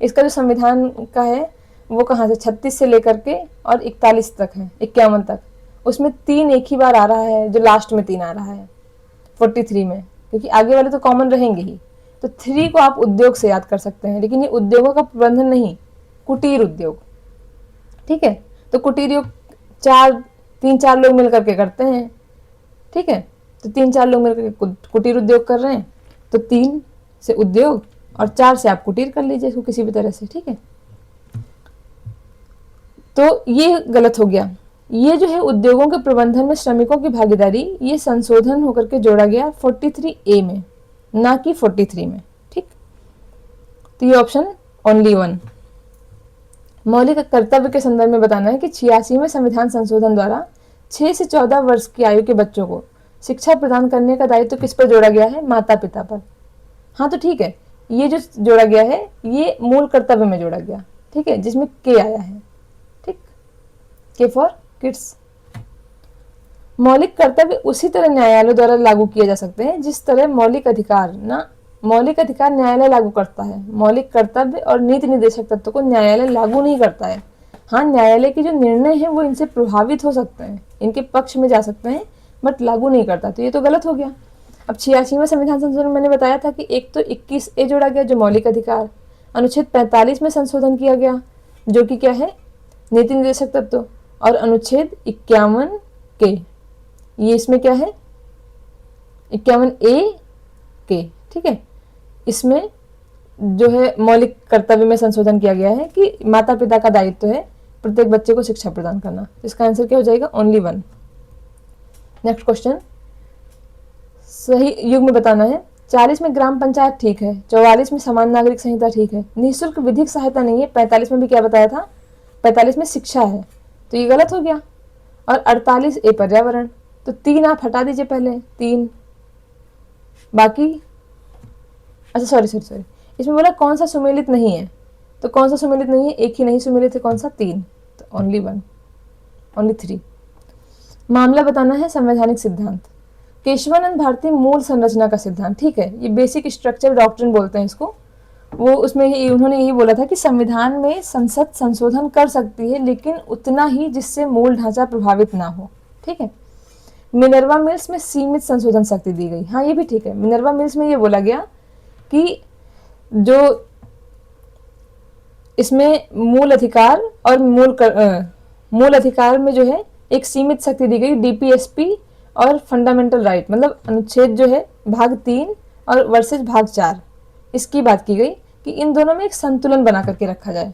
S1: इसका जो संविधान का है वो कहाँ से 36 से लेकर के और 41 तक है, 51 तक, उसमें 3 एक ही बार आ रहा है, जो लास्ट में 3 आ रहा है 43 में, क्योंकि आगे वाले तो कॉमन रहेंगे ही। तो 3 को आप उद्योग से याद कर सकते हैं, लेकिन ये उद्योगों का प्रबंधन नहीं, कुटीर उद्योग, ठीक है। तो कुटीर उद्योग 3-4 लोग मिलकर के करते हैं, ठीक है। तो 3-4 लोग मिलकर के कुटीर उद्योग कर रहे हैं, तो 3 से उद्योग और 4 से आप कुटीर कर लीजिए इसको किसी भी तरह से, ठीक है। तो ये गलत हो गया। ये जो है उद्योगों के प्रबंधन में श्रमिकों की भागीदारी, ये संशोधन होकर के जोड़ा गया 43A में, ना कि 43 में, ठीक। तो ये ऑप्शन ओनली 1। मौलिक कर्तव्य के संदर्भ में बताना है कि 86 में संविधान संशोधन द्वारा 6 से 14 वर्ष की आयु के बच्चों को शिक्षा प्रदान करने का दायित्व किस पर जोड़ा गया है? माता पिता पर। हाँ तो ठीक है, ये जो जोड़ा गया है ये मूल कर्तव्य में जोड़ा गया, ठीक है, जिसमें के आया है, ठीक, के फॉर किड्स। मौलिक कर्तव्य उसी तरह न्यायालय द्वारा लागू किए जा सकते हैं जिस तरह मौलिक अधिकार न्यायालय लागू करता है। मौलिक कर्तव्य और नीति निर्देशक तत्व को न्यायालय लागू नहीं करता है। हाँ, न्यायालय के जो निर्णय हैं वो इनसे प्रभावित हो सकते हैं, इनके पक्ष में जा सकते हैं, बट लागू नहीं करता। तो ये तो गलत हो गया। अब 86वें संविधान संशोधन मैंने बताया था कि एक तो 21A जोड़ा गया जो मौलिक अधिकार, अनुच्छेद 45 में संशोधन किया गया जो कि क्या है? नीति निर्देशक तत्व, और अनुच्छेद 51K, ये इसमें क्या है? 51A के, ठीक है, इसमें जो है मौलिक कर्तव्य में संशोधन किया गया है कि माता पिता का दायित्व है प्रत्येक बच्चे को शिक्षा प्रदान करना। इसका आंसर क्या हो जाएगा? ओनली 1। नेक्स्ट क्वेश्चन, सही युग में बताना है। 40 में ग्राम पंचायत ठीक है, 44 में समान नागरिक संहिता ठीक है, निःशुल्क विधिक सहायता नहीं है। 45 में भी क्या बताया था? 45 में शिक्षा है, तो ये गलत हो गया। और 48A पर्यावरण, तो 3 आप हटा दीजिए पहले, 3 बाकी, अच्छा सॉरी, इसमें बोला कौन सा सुमेलित नहीं है, तो कौन सा सुमेलित नहीं है? एक ही नहीं सुमेलित है, कौन सा? 3, तो ओनली 1, ओनली 3। मामला बताना है संवैधानिक सिद्धांत। केशवानंद भारती मूल संरचना का सिद्धांत, ठीक है, ये बेसिक स्ट्रक्चर डॉक्ट्रिन बोलते हैं इसको। वो उसमें उन्होंने यही बोला था कि संविधान में संसद संशोधन कर सकती है, लेकिन उतना ही जिससे मूल ढांचा प्रभावित ना हो, ठीक है। मिनर्वा मिल्स में सीमित संशोधन शक्ति दी गई, हाँ ये भी ठीक है। मिनर्वा मिल्स में ये बोला गया कि जो इसमें मूल अधिकार और मूल अधिकार में जो है एक सीमित शक्ति दी गई, डीपीएसपी और फंडामेंटल राइट, मतलब अनुच्छेद जो है भाग 3 और वर्सेज भाग 4, इसकी बात की गई कि इन दोनों में एक संतुलन बना करके रखा जाए।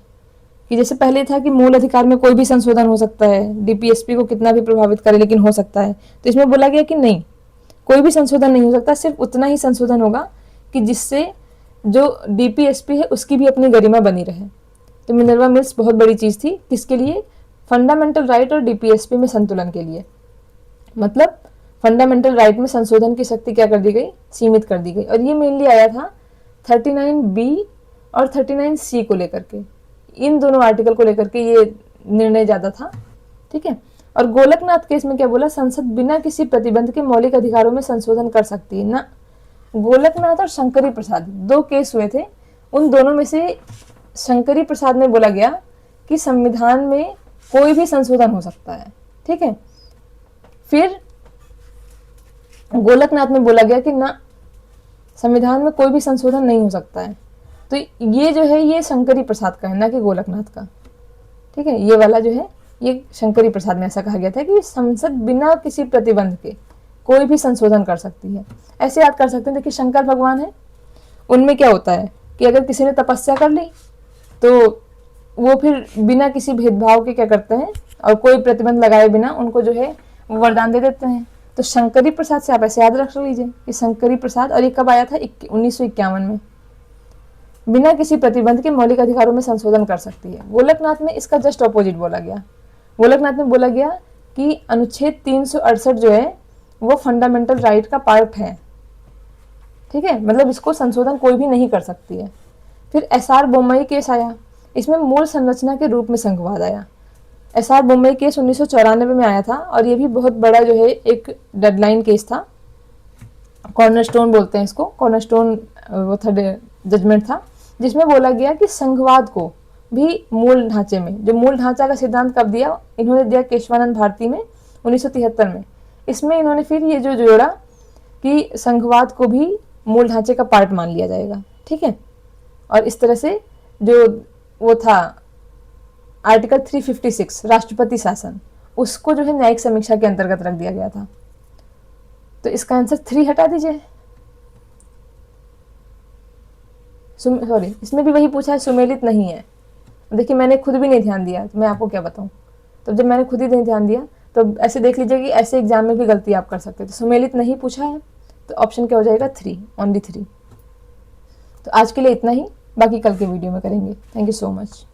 S1: कि जैसे पहले था कि मूल अधिकार में कोई भी संशोधन हो सकता है, डीपीएसपी को कितना भी प्रभावित करे लेकिन हो सकता है, तो इसमें बोला गया कि नहीं, कोई भी संशोधन नहीं हो सकता, सिर्फ उतना ही संशोधन होगा कि जिससे जो डीपीएसपी है उसकी भी अपनी गरिमा बनी रहे। तो मिनर्वा मिल्स बहुत बड़ी चीज़ थी, किसके लिए? फंडामेंटल राइट और डीपीएसपी में संतुलन के लिए। मतलब फंडामेंटल राइट में संशोधन की शक्ति क्या कर दी गई? सीमित कर दी गई। और ये मेनली आया था 39B और 39C को लेकर के, इन दोनों आर्टिकल को लेकर के ये निर्णय ज़्यादा था, ठीक है। और गोलकनाथ केस में क्या बोला? संसद बिना किसी प्रतिबंध के मौलिक अधिकारों में संशोधन कर सकती है ना। गोलकनाथ और शंकरी प्रसाद 2 केस हुए थे, उन दोनों में से शंकरी प्रसाद में बोला गया कि संविधान में कोई भी संशोधन हो सकता है, ठीक है। फिर गोलकनाथ में बोला गया कि ना, संविधान में कोई भी संशोधन नहीं हो सकता है। तो ये जो है ये शंकरी प्रसाद का है, ना कि गोलकनाथ का, ठीक है। ये वाला जो है ये शंकरी प्रसाद में ऐसा कहा गया था कि संसद बिना किसी प्रतिबंध के कोई भी संशोधन कर सकती है। ऐसे याद कर सकते हैं, देखिए शंकर भगवान है, उनमें क्या होता है कि अगर किसी ने तपस्या कर ली तो वो फिर बिना किसी भेदभाव के क्या करते हैं, और कोई प्रतिबंध लगाए बिना उनको जो है वो वरदान दे देते हैं। तो शंकरी प्रसाद से आप ऐसे याद रख लीजिए कि शंकरी प्रसाद, और ये कब आया था? 1951 में, बिना किसी प्रतिबंध के मौलिक अधिकारों में संशोधन कर सकती है। गोलकनाथ में इसका जस्ट ऑपोजिट बोला गया। गोलकनाथ में बोला गया कि अनुच्छेद 368 जो है वो फंडामेंटल राइट का पार्ट है, ठीक है, मतलब इसको संशोधन कोई भी नहीं कर सकती है। फिर एसआर बोम्मई केस आया, इसमें मूल संरचना के रूप में संघवाद आया। एसआर बोम्मई केस 1994 में आया था, और ये भी बहुत बड़ा जो है एक डेडलाइन केस था, कॉर्नरस्टोन बोलते हैं इसको, कॉर्नरस्टोन वो था जजमेंट था, जिसमें बोला गया कि संघवाद को भी मूल ढांचे में, जो मूल ढांचा का सिद्धांत कब दिया, इन्होंने दिया केशवानंद भारती में 1973 में। इसमें इन्होंने फिर ये जो जोड़ा कि संघवाद को भी मूल ढांचे का पार्ट मान लिया जाएगा, ठीक है। और इस तरह से जो वो था आर्टिकल 356 राष्ट्रपति शासन, उसको जो है न्यायिक समीक्षा के अंतर्गत रख दिया गया था। तो इसका आंसर 3 हटा दीजिए। सॉरी, इसमें भी वही पूछा है, सुमेलित नहीं है। देखिए मैंने खुद भी नहीं ध्यान दिया, तो मैं आपको क्या बताऊं। तो जब मैंने खुद ही नहीं ध्यान दिया तो ऐसे देख लीजिए कि ऐसे एग्जाम में भी गलती आप कर सकते हैं। तो सुमेलित नहीं पूछा है, तो ऑप्शन क्या हो जाएगा, 3, ओनली 3। तो आज के लिए इतना ही, बाकी कल के वीडियो में करेंगे। Thank you so much.